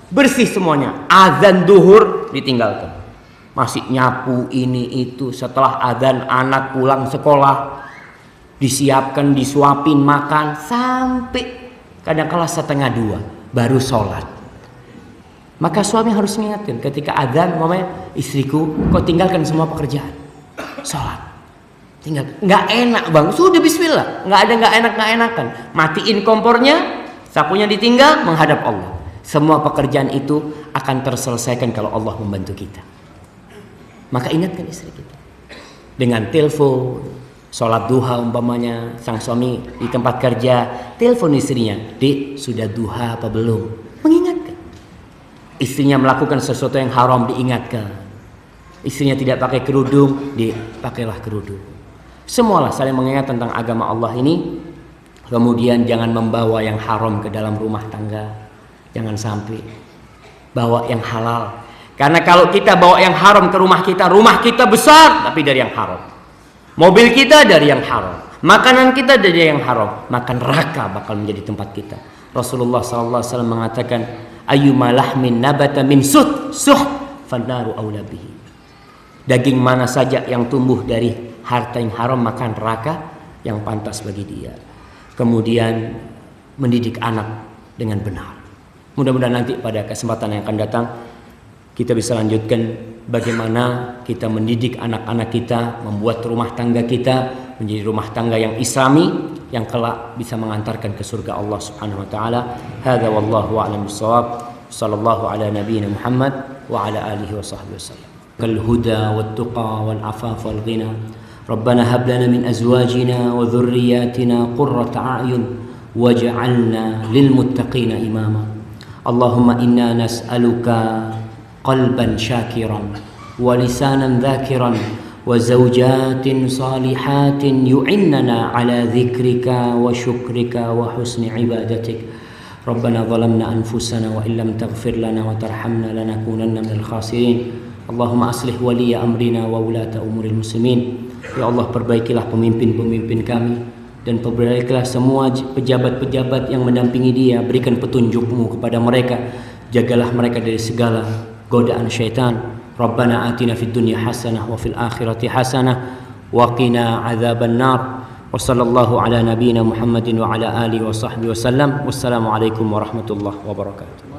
bersih semuanya. Azan duhur ditinggalkan. Masih nyapu ini itu. Setelah azan anak pulang sekolah, disiapkan, disuapin makan sampai kadang-kala 1:30 baru sholat. Maka suami harus mengingatkan ketika azan, mamanya, istriku, kau tinggalkan semua pekerjaan, sholat. Tinggal, nggak enak bang, sudah bismillah, nggak enakan, matiin kompornya, sapunya ditinggal, menghadap Allah. Semua pekerjaan itu akan terselesaikan kalau Allah membantu kita. Maka ingatkan istri kita dengan telepon, sholat duha umpamanya, sang suami di tempat kerja, telepon istrinya, "Dek, sudah duha apa belum?" Mengingatkan. Istrinya melakukan sesuatu yang haram, diingatkan. Istrinya tidak pakai kerudung, "Dek, pakailah kerudung." Semualah saling mengingat tentang agama Allah ini. Kemudian jangan membawa yang haram ke dalam rumah tangga. Jangan sampai bawa yang halal. Karena kalau kita bawa yang haram ke rumah kita besar tapi dari yang haram. Mobil kita dari yang haram. Makanan kita dari yang haram. Maka neraka bakal menjadi tempat kita. Rasulullah SAW mengatakan, "Ayyuma lahmin nabata min suh fannaru aula bihi." Daging mana saja yang tumbuh dari harta yang haram, maka neraka yang pantas bagi dia. Kemudian mendidik anak dengan benar. Mudah-mudahan nanti pada kesempatan yang akan datang kita bisa lanjutkan bagaimana kita mendidik anak-anak kita, membuat rumah tangga kita menjadi rumah tangga yang islami, yang kelak bisa mengantarkan ke surga Allah Subhanahu wa taala. Hadza wallahu a'lam bissawab. Sallallahu ala nabiyyina Muhammad wa ala alihi wa sahbihi wasallam. Kal huda wat tuqa wal afaf wal ghina. Rabbana hab lana min azwajina wa dhurriyyatina qurrata a'yun waj'alna lil muttaqina imama. Allahumma inna nas'aluka qalban syakiran wa lisanan dhakiran wa zawjatin salihatin yu'innana ala dhikrika wa syukrika wa husni ibadatik. Rabbana zalamna anfusana wa illam taghfir lana wa tarhamna lanakunanna minal khasirin. Allahumma aslih waliya amrina wa ulata umuril muslimin. Ya Allah, perbaikilah pemimpin-pemimpin kami dan perbaikilah semua pejabat-pejabat yang mendampingi dia. Berikan petunjuk-Mu kepada mereka. Jagalah mereka dari segala godaan syaitan. Rabbana atina fid dunya hasanah wa fil akhirati hasanah wa qina adzaban nar. Wa sallallahu ala nabiyyina Muhammadin wa ala alihi wa sahbihi wasallam. Wassalamu alaikum warahmatullahi wabarakatuh.